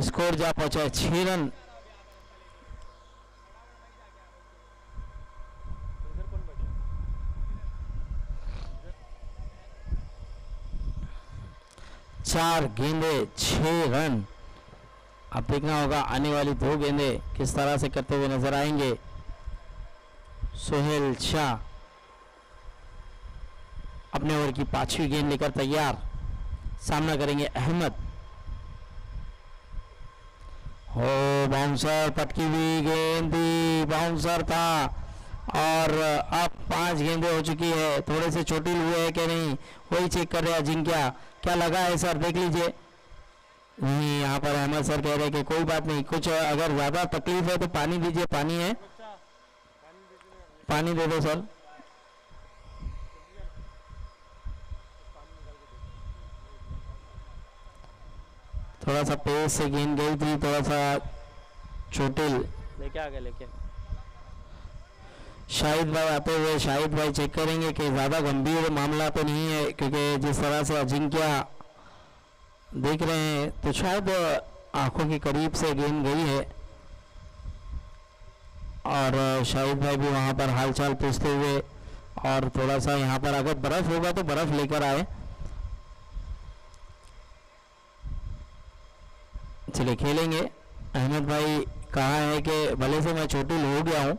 स्कोर जा पहुंचा है 6 रन। चार गेंदे 6 रन। अब देखना होगा आने वाली 2 गेंदे किस तरह से करते हुए नजर आएंगे सोहेल शाह। अपने ओवर की 5वीं गेंद लेकर तैयार, सामना करेंगे अहमद। हो बाउंसर, पटकी हुई गेंद थी, बाउंसर था और अब 5 गेंदें हो चुकी है। थोड़े से चोटिल हुए हैं कि नहीं वही चेक कर रहे हैं अजिंक्य, क्या लगा है सर देख लीजिए। नहीं, यहाँ पर अहमद सर कह रहे हैं कि कोई बात नहीं, कुछ अगर ज्यादा तकलीफ है तो पानी दीजिए, पानी है, पानी दे दो सर। थोड़ा सा पेस से गेंद गई थी, थोड़ा सा चोटिल। लेके आ गए लेके। शाहिद भाई आते हुए, शाहिद भाई चेक करेंगे कि ज़्यादा गंभीर मामला तो नहीं है, क्योंकि जिस तरह से अजिंक्य देख रहे हैं तो शायद आंखों के करीब से गेंद गई है। और शाहिद भाई भी वहाँ पर हालचाल पूछते हुए, और थोड़ा सा यहाँ पर अगर बर्फ़ होगा तो बर्फ़ लेकर आए। चलिए खेलेंगे। अहमद भाई कहा है कि भले से मैं चोटिल हो गया हूँ,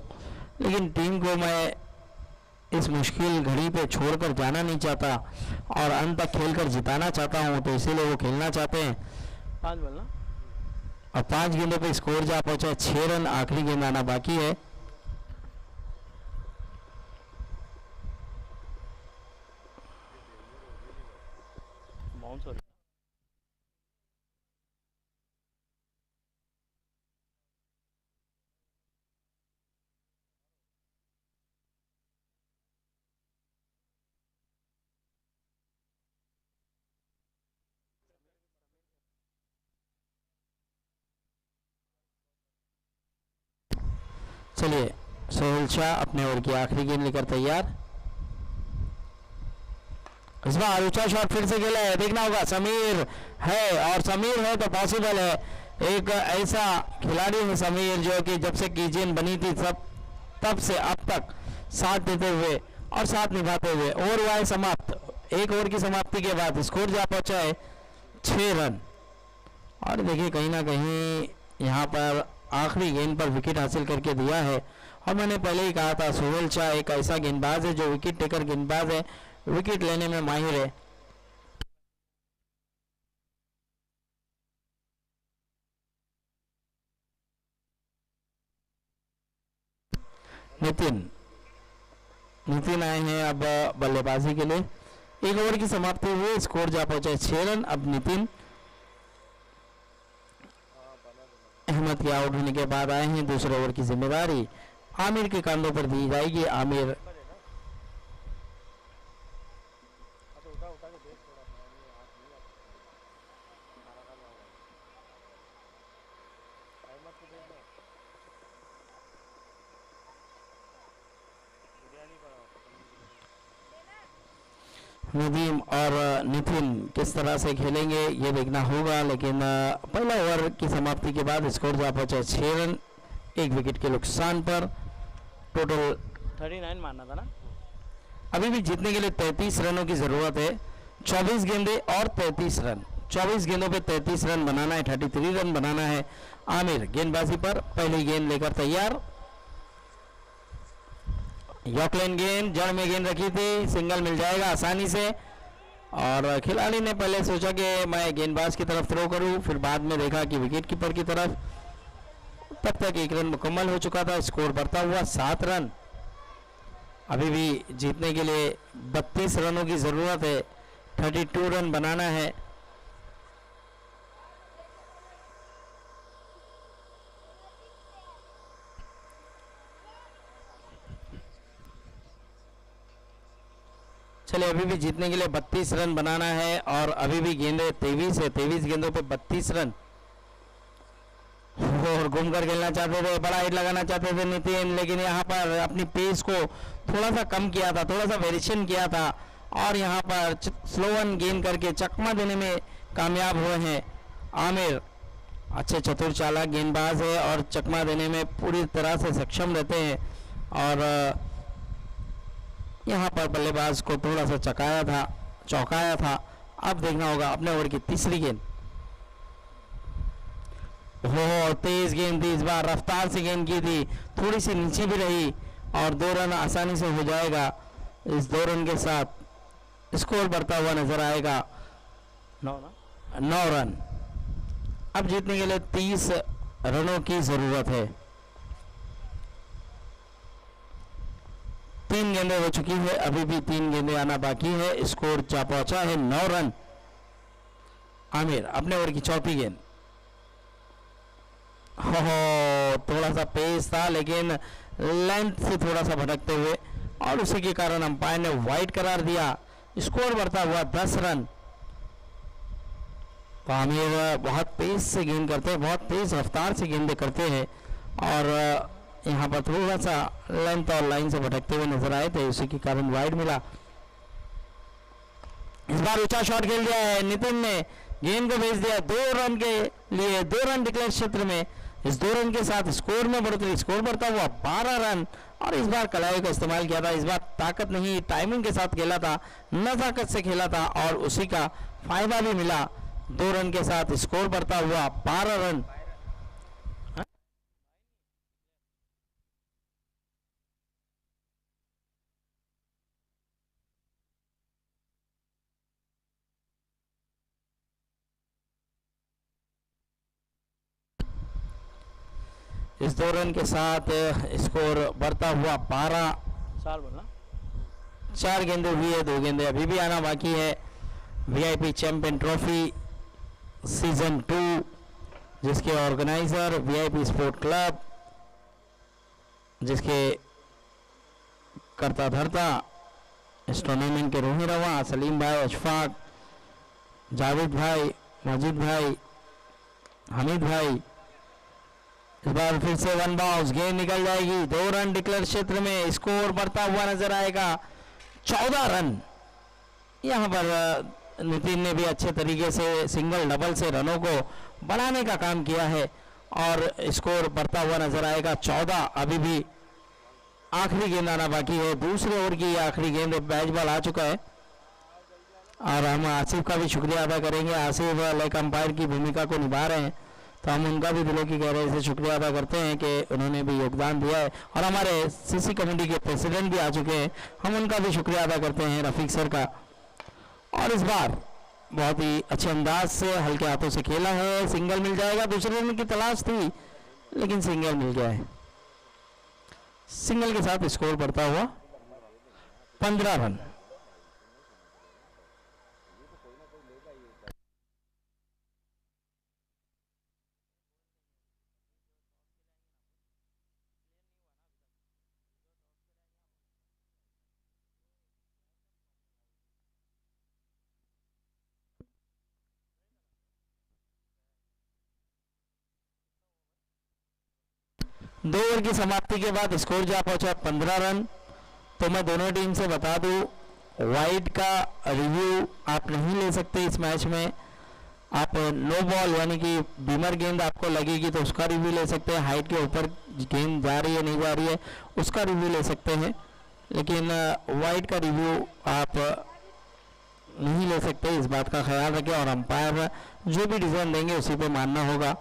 लेकिन टीम को मैं इस मुश्किल घड़ी पे छोड़कर जाना नहीं चाहता और अंत तक खेलकर जिताना चाहता हूँ, तो इसीलिए वो खेलना चाहते हैं। 5 बॉल ना, और 5 गेंदों पे स्कोर जा पहुंचा, 6 रन आखिरी गेंद आना बाकी है। बाउंस हो रही। चलिए सोहेल शाह अपने ओवर की आखिरी गेंद लेकर तैयार। इस बार ऊंचा शॉट फिर से खेला है, देखना होगा। समीर है, और समीर है तो पॉसिबल है। एक ऐसा खिलाड़ी है समीर जो कि जब से कीजियन बनी थी तब से अब तक साथ देते हुए और साथ निभाते हुए। ओवर हुआ है समाप्त। एक ओवर की समाप्ति के बाद स्कोर जा पहुंचा है 6 रन। और देखिए कहीं ना कहीं यहाँ पर आखिरी गेंद पर विकेट हासिल करके दिया है। और मैंने पहले ही कहा था सोहेल शाह एक ऐसा गेंदबाज है जो विकेट टेकर गेंदबाज है, विकेट लेने में माहिर है। नितिन आए हैं अब बल्लेबाजी के लिए। एक ओवर की समाप्ति हुई, स्कोर जा पहुंचा 6 रन। अब नितिन अहमद के आउट होने के बाद आए हैं। दूसरे ओवर की जिम्मेदारी आमिर के कंधों पर दी जाएगी। आमिर नदीम और नितिन किस तरह से खेलेंगे ये देखना होगा, लेकिन पहला ओवर की समाप्ति के बाद स्कोर जा पहुंचा 6 रन, 1 विकेट के नुकसान पर। टोटल 39 मारना था ना। अभी भी जीतने के लिए 33 रनों की ज़रूरत है। 24 गेंदे और 33 रन, 24 गेंदों पे 33 रन बनाना है, 33 रन बनाना है। आमिर गेंदबाजी पर पहली गेंद लेकर तैयार। यॉकलाइन गेंद, जड़ में गेंद रखी थी, सिंगल मिल जाएगा आसानी से। और खिलाड़ी ने पहले सोचा कि मैं गेंदबाज की तरफ थ्रो करूं, फिर बाद में देखा कि विकेट कीपर की तरफ। तब तक 1 रन मुकम्मल हो चुका था, स्कोर बढ़ता हुआ 7 रन। अभी भी जीतने के लिए 32 रनों की ज़रूरत है, 32 रन बनाना है। चलिए अभी भी जीतने के लिए 32 रन बनाना है, और अभी भी गेंदे 23 है, 23 गेंदों पे 32 रन। और घूमकर खेलना चाहते थे, बड़ा हिट लगाना चाहते थे नितिन, लेकिन यहाँ पर अपनी पेस को थोड़ा सा कम किया था, थोड़ा सा वेरिएशन किया था, और यहाँ पर स्लो वन गेंद करके चकमा देने में कामयाब हुए हैं। आमिर अच्छे चतुर चालाक गेंदबाज है और चकमा देने में पूरी तरह से सक्षम रहते हैं। और यहाँ पर बल्लेबाज को थोड़ा सा चौंकाया था। अब देखना होगा अपने ओवर की तीसरी गेंद। हो तेज गेंद थी, इस बार रफ्तार से गेंद की थी, थोड़ी सी नीचे भी रही, और 2 रन आसानी से हो जाएगा। इस 2 रन के साथ स्कोर बढ़ता हुआ नजर आएगा 9 रन। अब जीतने के लिए 30 रनों की जरूरत है। 3 गेंदें हो चुकी है, अभी भी 3 गेंदें आना बाकी है। स्कोर जा पहुंचा है 9 रन। आमिर अपने ओवर की चौथी गेंद। हो थोड़ा सा पेस था, लेकिन लेंथ से थोड़ा सा भटकते हुए, और उसी के कारण अंपायर ने वाइड करार दिया। स्कोर बढ़ता हुआ 10 रन। तो आमिर बहुत तेज से गेंद करते हैं, बहुत तेज रफ्तार से गेंदें करते हैं और यहाँ पर थोड़ा सा लेंथ और लाइन से भटकते हुए नजर आए थे, उसी के कारण वाइड मिला। इस बार ऊंचा शॉट खेल दिया है नितिन ने, गेंद को भेज दिया 2 रन के लिए, 2 रन डिक्लेयर क्षेत्र में। इस 2 रन के साथ स्कोर में बढ़ोतरी, स्कोर बढ़ता हुआ 12 रन। और इस बार कलाई का इस्तेमाल किया था, इस बार ताकत नहीं टाइमिंग के साथ खेला था, नजाकत से खेला था और उसी का फायदा भी मिला। 2 रन के साथ स्कोर बढ़ता हुआ 12 रन। इस 2 रन के साथ स्कोर बढ़ता हुआ 12। 4 बोलना, 4 गेंदें हुई है, 2 गेंदें अभी भी आना बाकी है। वीआईपी चैंपियन ट्रॉफी सीजन 2 जिसके ऑर्गेनाइजर वीआईपी स्पोर्ट क्लब, जिसके करता धरता इस टूर्नामेंट के रोही रवा सलीम भाई, अशफाक, जावेद भाई, मजीद भाई, हमीद भाई। इस बार फिर से 1 बाउंस, गेंद निकल जाएगी। 2 रन डिक्लेयर क्षेत्र में, स्कोर बढ़ता हुआ नजर आएगा 14 रन। यहाँ पर नितिन ने भी अच्छे तरीके से सिंगल डबल से रनों को बढ़ाने का काम किया है और स्कोर बढ़ता हुआ नजर आएगा 14। अभी भी आखिरी गेंद आना बाकी है, दूसरे ओवर की आखिरी गेंद, बैच बॉल आ चुका है। और हम आसिफ का भी शुक्रिया अदा करेंगे, आसिफ लेग अंपायर की भूमिका को निभा रहे हैं, तो हम उनका भी दिलों की गहराई से शुक्रिया अदा करते हैं कि उन्होंने भी योगदान दिया है। और हमारे सीसी कमेटी के प्रेसिडेंट भी आ चुके हैं, हम उनका भी शुक्रिया अदा करते हैं, रफीक सर का। और इस बार बहुत ही अच्छे अंदाज से हल्के हाथों से खेला है, सिंगल मिल जाएगा। दूसरे रन की तलाश थी लेकिन सिंगल मिल गया है। सिंगल के साथ स्कोर बढ़ता हुआ 15 रन। दो ओवर की समाप्ति के बाद स्कोर जा पहुंचा 15 रन। तो मैं दोनों टीम से बता दूं, वाइड का रिव्यू आप नहीं ले सकते इस मैच में। आप नो बॉल यानी कि बीमर गेंद आपको लगेगी तो उसका रिव्यू ले सकते हैं, हाइट के ऊपर गेंद जा रही है नहीं जा रही है उसका रिव्यू ले सकते हैं, लेकिन वाइड का रिव्यू आप नहीं ले सकते। इस बात का ख्याल रखें और अंपायर जो भी डिसीजन देंगे उसी पे मानना होगा।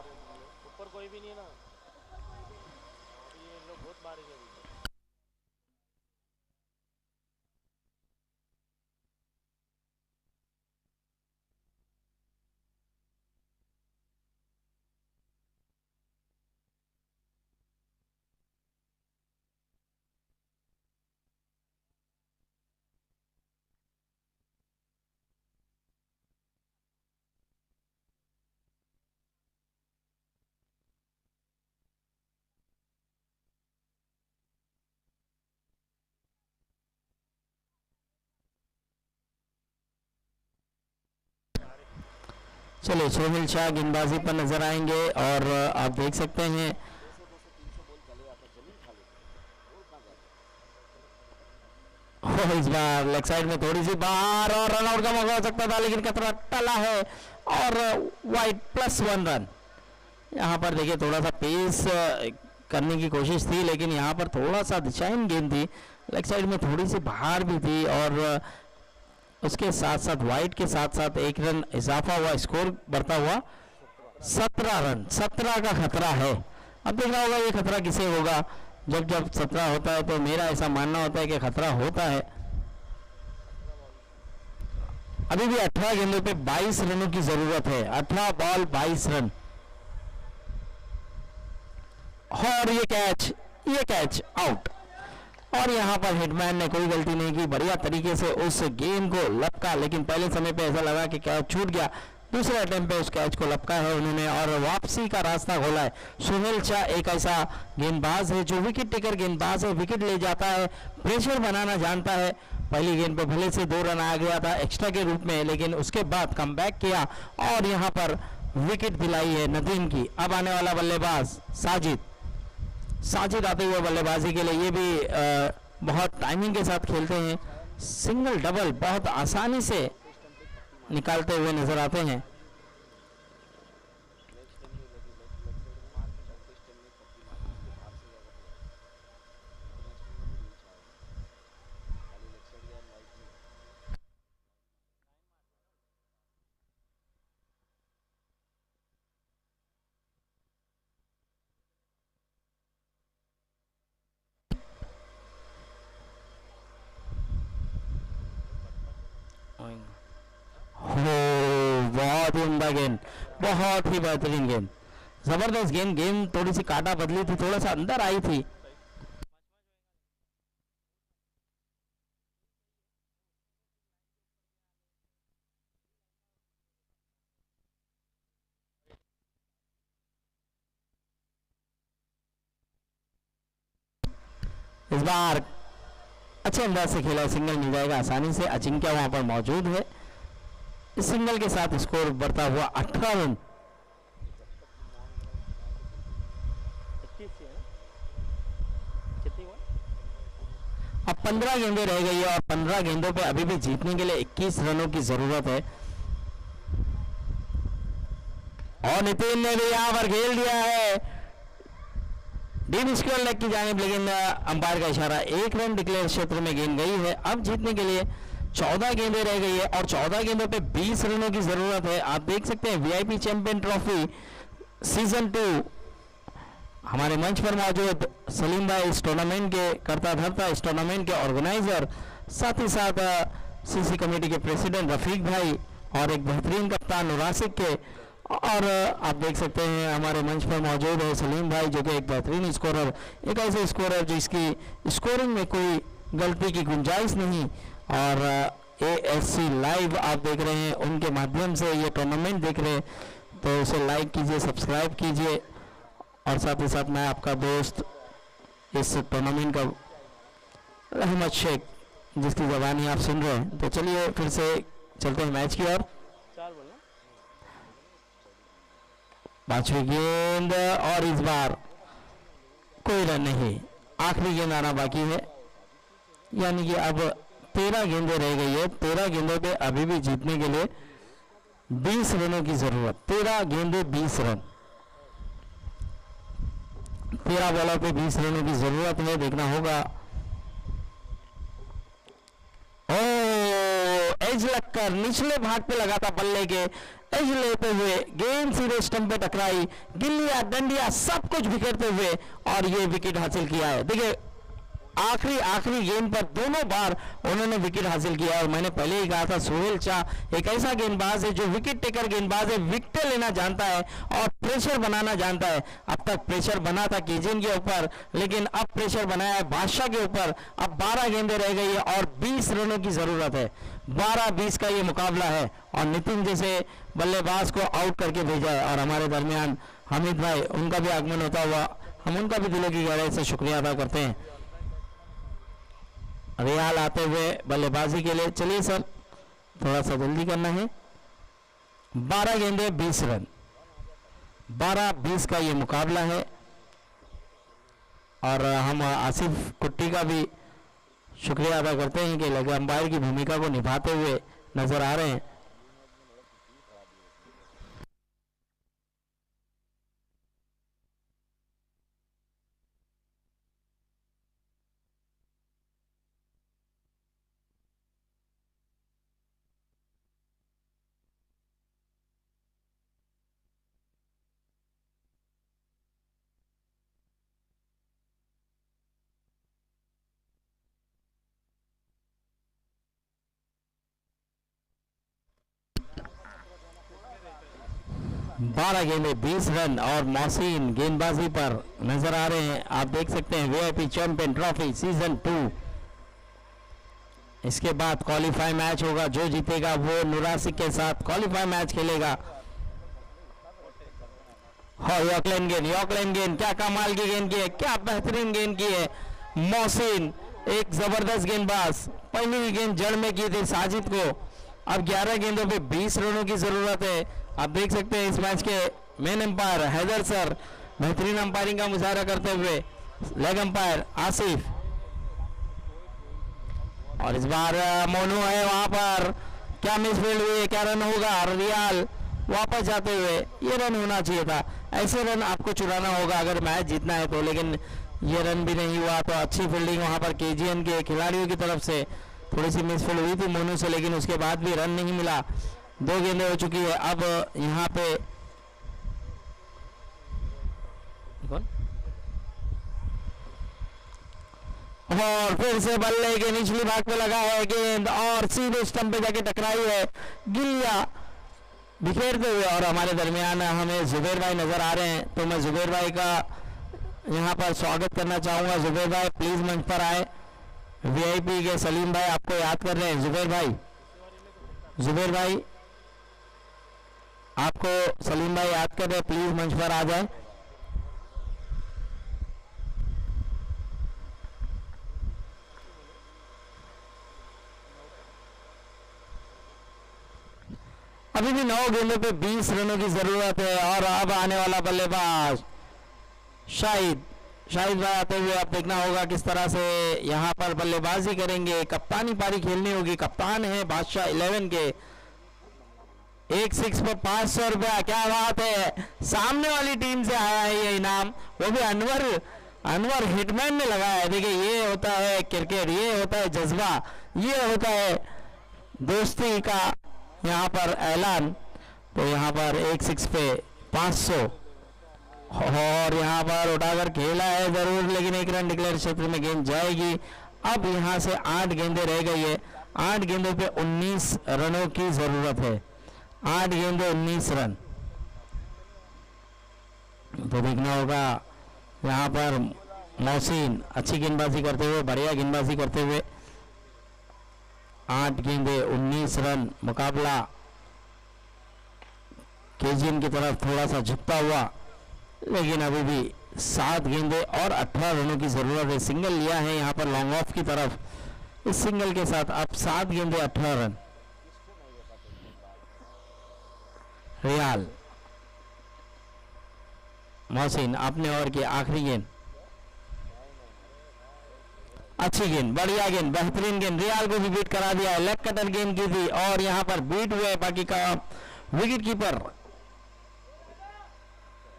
चलिए सोहेल शाह गेंदबाजी पर नजर आएंगे और आप देख सकते हैं इस बार लेग साइड में थोड़ी सी बाहर और रन आउट का मौका हो सकता था लेकिन खतरा टला है और वाइड +1 रन। यहाँ पर देखिए थोड़ा सा पेस करने की कोशिश थी लेकिन यहाँ पर थोड़ा सा दिशाहीन गेंद थी, लेग साइड में थोड़ी सी बाहर भी थी और उसके साथ साथ वाइड के साथ साथ 1 रन इजाफा हुआ, स्कोर बढ़ता हुआ 17 रन। 17 का खतरा है। अब देखना होगा ये खतरा किसे होगा। जब 17 होता है तो मेरा ऐसा मानना होता है कि खतरा होता है। अभी भी 18 गेंदों पे 22 रनों की जरूरत है, 18 बॉल 22 रन। और ये कैच आउट। और यहाँ पर हिटमैन ने कोई गलती नहीं की, बढ़िया तरीके से उस गेंद को लपका, लेकिन पहले समय पे ऐसा लगा कि कैच छूट गया, दूसरे अटेम्प्ट पे उस कैच को लपका है उन्होंने और वापसी का रास्ता खोला है। सोहेल शाह एक ऐसा गेंदबाज है जो विकेट टेकर गेंदबाज है, विकेट ले जाता है, प्रेशर बनाना जानता है पहली गेंद पे भले से 2 रन आ गया था एक्स्ट्रा के रूप में, लेकिन उसके बाद कमबैक किया और यहाँ पर विकेट दिलाई है नदीम की। अब आने वाला बल्लेबाज साजिद। साजिद आते हुए बल्लेबाजी के लिए, ये भी बहुत टाइमिंग के साथ खेलते हैं, सिंगल डबल बहुत आसानी से निकालते हुए नजर आते हैं। हो, बहुत ही उम्दा गेंद, बहुत ही बेहतरीन गेंद, जबरदस्त गेंद। गेंद थोड़ी सी काटा बदली थी, थोड़ा सा अंदर आई थी। इस बार अच्छे अंदाज से खेला, सिंगल मिल जाएगा आसानी से। अजिंक्य वहां पर मौजूद है। इस सिंगल के साथ स्कोर बढ़ता हुआ 18 रन। अब 15 गेंदें रह गई है और 15 गेंदों पे अभी भी जीतने के लिए 21 रनों की जरूरत है। और नितिन ने भी यहां पर खेल दिया है डीप स्क्वायर लेग की जानिब, लेकिन अंपायर का इशारा, 1 रन डिक्लेयर क्षेत्र में गेंद गई है। अब जीतने के लिए 14 गेंदें रह गई है और 14 गेंदों पे 20 रनों की जरूरत है। आप देख सकते हैं वीआईपी चैंपियन ट्रॉफी सीजन 2 हमारे मंच पर मौजूद सलीम भाई, इस टूर्नामेंट के करता धरता, इस टूर्नामेंट के ऑर्गेनाइजर, साथ ही साथ सीसी कमेटी के प्रेसिडेंट रफीक भाई और एक बेहतरीन कप्तान नुरासिक के। और आप देख सकते हैं हमारे मंच पर मौजूद है सलीम भाई, जो कि एक बेहतरीन स्कोरर, एक ऐसे स्कोरर जिसकी स्कोरिंग में कोई गलती की गुंजाइश नहीं। और ASC लाइव आप देख रहे हैं, उनके माध्यम से ये टूर्नामेंट देख रहे हैं, तो उसे लाइक कीजिए, सब्सक्राइब कीजिए। और साथ ही साथ मैं आपका दोस्त इस टूर्नामेंट का रहमत शेख, जिसकी जबानी आप सुन रहे हैं। तो चलिए फिर से चलते हैं मैच की ओर। 5वीं गेंद और इस बार कोई रन नहीं, आखिरी गेंद आना बाकी है, यानी कि अब 13 गेंदें रह गई है। 13 गेंदों पे अभी भी जीतने के लिए 20 रनों की जरूरत। 13 गेंदें 20 रन, 13 बॉलों पे 20 रनों की जरूरत है। देखना होगा। एज लगकर निचले भाग पे लगा था बल्ले के, एज लेते हुए गेंद सीधे स्टंप पे टकराई, गिल्लियां डंडियां सब कुछ बिखेरते हुए और ये विकेट हासिल किया है। देखिए आखिरी गेंद पर दोनों बार उन्होंने विकेट हासिल किया। और मैंने पहले ही कहा था सोहेल शाह एक ऐसा गेंदबाज है जो विकेट टेकर गेंदबाज है, विकेट लेना जानता है और प्रेशर बनाना जानता है। अब तक प्रेशर बना था कीजिन के ऊपर, लेकिन अब प्रेशर बनाया है बादशाह के ऊपर। अब 12 गेंदें रह गई है और 20 रनों की जरूरत है। 12-20 का ये मुकाबला है और नितिन जैसे बल्लेबाज को आउट करके भेजा है। और हमारे दरमियान हामिद भाई, उनका भी आगमन होता हुआ हम उनका भी दिलों की गहराई से शुक्रिया अदा करते हैं। रियाल आते हुए बल्लेबाजी के लिए। चलिए सर, थोड़ा सा जल्दी करना है। 12 गेंदें 20 रन, 12-20 का ये मुकाबला है। और हम आसिफ कुट्टी का भी शुक्रिया अदा करते हैं कि लगे अंपायर की भूमिका को निभाते हुए नजर आ रहे हैं। बारह गेंदे 20 रन और मोहसिन गेंदबाजी पर नजर आ रहे हैं। आप देख सकते हैं वीआईपी चैंपियन ट्रॉफी सीजन 2। इसके बाद क्वालिफाई मैच होगा, जो जीतेगा वो नुरासिक के साथ क्वालिफाई मैच खेलेगा। हाँ, यॉकलैंड गेंद क्या कमाल की गेंद की है, क्या बेहतरीन गेंद की है। मोहसिन एक जबरदस्त गेंदबाज, पहली गेंद जड़ में की थी साजिद को। अब 11 गेंदों पे 20 रनों की जरूरत है। आप देख सकते हैं इस मैच के मेन अंपायर हैदर सर बेहतरीन अंपायरिंग का मुजाहरा करते हुए, लेग अंपायर आसिफ, और इस बार मोनू है वहां पर। क्या मिसफील्ड हुई है, क्या रन होगा? रियाल वापस जाते हुए, ये रन होना चाहिए था। ऐसे रन आपको चुराना होगा अगर मैच जीतना है तो, लेकिन ये रन भी नहीं हुआ। तो अच्छी फील्डिंग वहां पर केजीएन के खिलाड़ियों की तरफ से, थोड़ी सी मिसफील्ड हुई थी मोनू से, लेकिन उसके बाद भी रन नहीं मिला। 2 गेंदें हो चुकी है। अब यहाँ पे और फिर से बल्ले के निचली भाग पे लगा है गेंद और सीधे स्टंप पे जाके टकराई है, गिलिया बिखेरते हुए। और हमारे दरमियान हमें जुबैर भाई नजर आ रहे हैं, तो मैं जुबैर भाई का यहाँ पर स्वागत करना चाहूंगा। जुबैर भाई प्लीज मंच पर आए। वीआईपी के सलीम भाई आपको याद कर रहे हैं। जुबैर भाई, जुबैर भाई आपको सलीम भाई याद कर रहे हैं, प्लीज मंच पर आ जाए। अभी भी 9 गेंदों पे 20 रनों की जरूरत है। और अब आने वाला बल्लेबाज शाहिद भाई आते हुए अब देखना होगा किस तरह से यहाँ पर बल्लेबाजी करेंगे। कप्तानी पारी खेलनी होगी। कप्तान है बादशाह 11 के। एक 6 पर 500 रुपया, क्या बात है। सामने वाली टीम से आया है ये इनाम, वो भी अनवर हिटमैन ने लगाया है। देखिए ये होता है क्रिकेट, ये होता है जज्बा, ये होता है दोस्ती का यहाँ पर ऐलान। तो यहाँ पर एक 6 पे 500 और यहाँ पर उठाकर खेला है जरूर, लेकिन 1 रन डिक्लेयर क्षेत्र में गेंद जाएगी। अब यहाँ से 8 गेंदें रह गई है। 8 गेंदों पे 19 रनों की जरूरत है। 8 गेंदे 19 रन। तो देखना होगा यहाँ पर मोहसिन अच्छी गेंदबाजी करते हुए, बढ़िया गेंदबाजी करते हुए। 8 गेंदे 19 रन। मुकाबला केजीएम की तरफ थोड़ा सा झुकता हुआ, लेकिन अभी भी 7 गेंदे और 18 रनों की जरूरत है। सिंगल लिया है यहाँ पर लॉन्ग ऑफ की तरफ। इस सिंगल के साथ अब 7 गेंदे 18 रन। रियाल मोहसिन आपने ओवर की आखिरी गेंद, अच्छी गेंद, बढ़िया गेंद, बेहतरीन गेंद। रियाल को भी बीट करा दिया है। लेग कटर गेंद की थी और यहाँ पर बीट हुए। बाकी का विकेट कीपर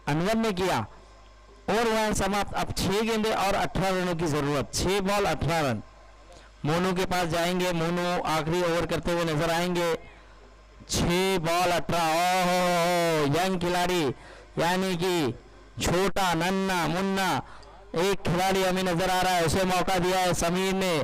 अनवर ने किया। और वह समाप्त। अब 6 गेंदे और 18 रनों की जरूरत। 6 बॉल 18 रन। मोनू के पास जाएंगे। मोनू आखिरी ओवर करते हुए नजर आएंगे। 6 बॉल 18। ओहो, यंग खिलाड़ी यानी कि छोटा नन्ना मुन्ना एक खिलाड़ी हमें नजर आ रहा है, उसे मौका दिया है समीर ने।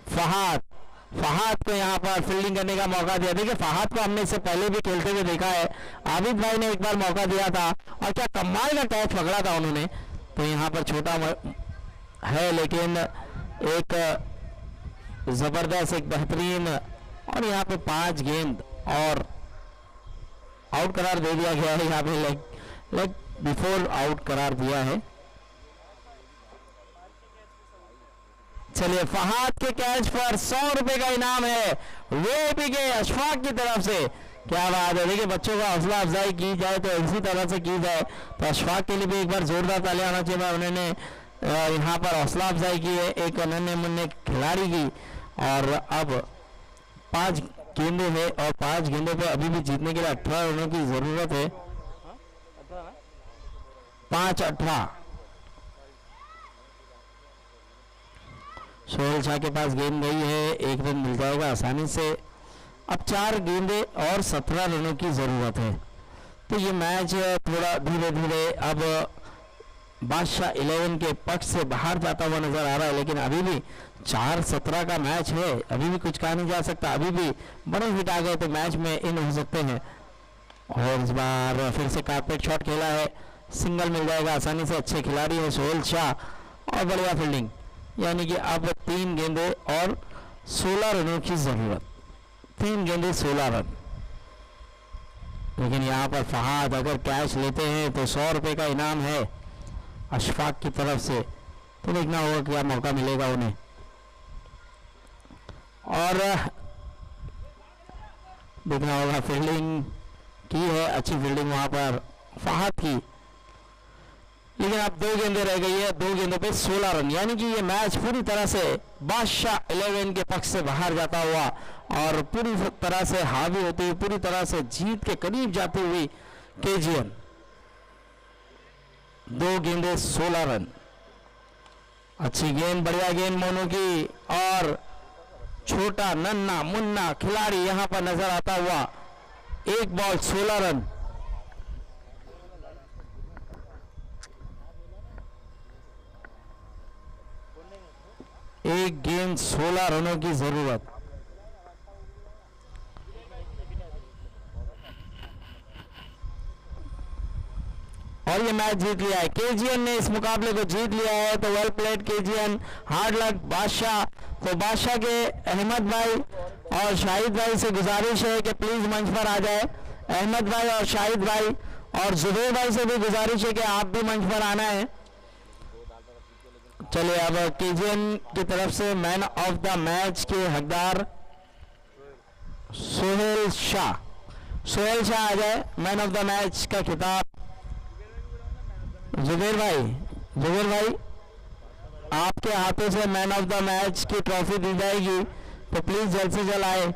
फहाद को यहाँ पर फील्डिंग करने का मौका दिया। देखिए फहाद को हमने इससे पहले भी खेलते हुए देखा है। आबिद भाई ने एक बार मौका दिया था और क्या कमाल का कैच पकड़ा था उन्होंने। तो यहाँ पर छोटा है लेकिन एक जबरदस्त, एक बेहतरीन। और यहाँ पे 5 गेंद और आउट करार दे दिया गया है। यहाँ पे लेग बिफोर आउट करार दिया है। चलिए फहाद के कैच पर 100 रुपए का इनाम है वीआईपी के अशफाक की तरफ से। क्या बात है। देखिए बच्चों का हौसला अफजाई की जाए तो इसी तरह से की जाए। तो अशफाक के लिए भी एक बार जोरदार तालियां होना चाहिए। उन्होंने यहाँ पर हौसला अफजाई की है एक नन्हे मुन्ने खिलाड़ी की। और अब 5 गेंदे है और 5 गेंदों पे अभी भी जीतने के लिए 18 रनों की जरूरत है। 5-18। सोहेल शाह के पास गेंद गई है, 1 रन मिल जाएगा आसानी से। अब 4 गेंदे और 17 रनों की जरूरत है। तो ये मैच थोड़ा धीरे धीरे अब बादशाह 11 के पक्ष से बाहर जाता हुआ नजर आ रहा है। लेकिन अभी भी 4-17 का मैच है, अभी भी कुछ कहा नहीं जा सकता। अभी भी बड़े हिट आ गए तो मैच में इन हो सकते हैं। और इस बार फिर से कारपेट शॉट खेला है, सिंगल मिल जाएगा आसानी से। अच्छे खिलाड़ी है सोहेल शाह और बढ़िया फील्डिंग। यानी कि अब 3 गेंदे और 16 रनों की जरूरत। 3 गेंदे 16 रन। लेकिन यहाँ पर फहाद अगर कैच लेते हैं तो 100 रुपए का इनाम है। अशफाक की तरफ से, तो देखना होगा क्या मौका मिलेगा उन्हें। और देखना होगा, फील्डिंग की है, अच्छी फील्डिंग वहां पर फहद की, लेकिन अब 2 गेंदें रह गई है, 2 गेंदों पे 16 रन, यानी कि ये मैच पूरी तरह से बादशाह 11 के पक्ष से बाहर जाता हुआ और पूरी तरह से हावी होती हुई, पूरी तरह से जीत के करीब जाती हुई केजीएन। 2 गेंदें 16 रन, अच्छी गेंद, बढ़िया गेंद मोनू की, और छोटा नन्ना मुन्ना खिलाड़ी यहां पर नजर आता हुआ, 1 बॉल 16 रन। एक गेंद 16 रनों की जरूरत। और ये मैच जीत लिया है केजीएन ने, इस मुकाबले को जीत लिया है, तो well played KGN, hard luck बादशाह। तो बादशाह के अहमद भाई और शाहिद भाई से गुजारिश है कि प्लीज मंच पर आ जाए। अहमद भाई और शाहिद भाई और जुबैर भाई से भी गुजारिश है कि आप भी मंच पर आना है। चलिए, अब केजीएन की तरफ से मैन ऑफ द मैच के हकदार सोहेल शाह, सोहेल शाह आ जाए, मैन ऑफ द मैच का खिताब। जुबैर भाई आपके हाथों से मैन ऑफ द मैच की ट्रॉफी दी जाएगी, तो प्लीज जल्द से जल्द आए।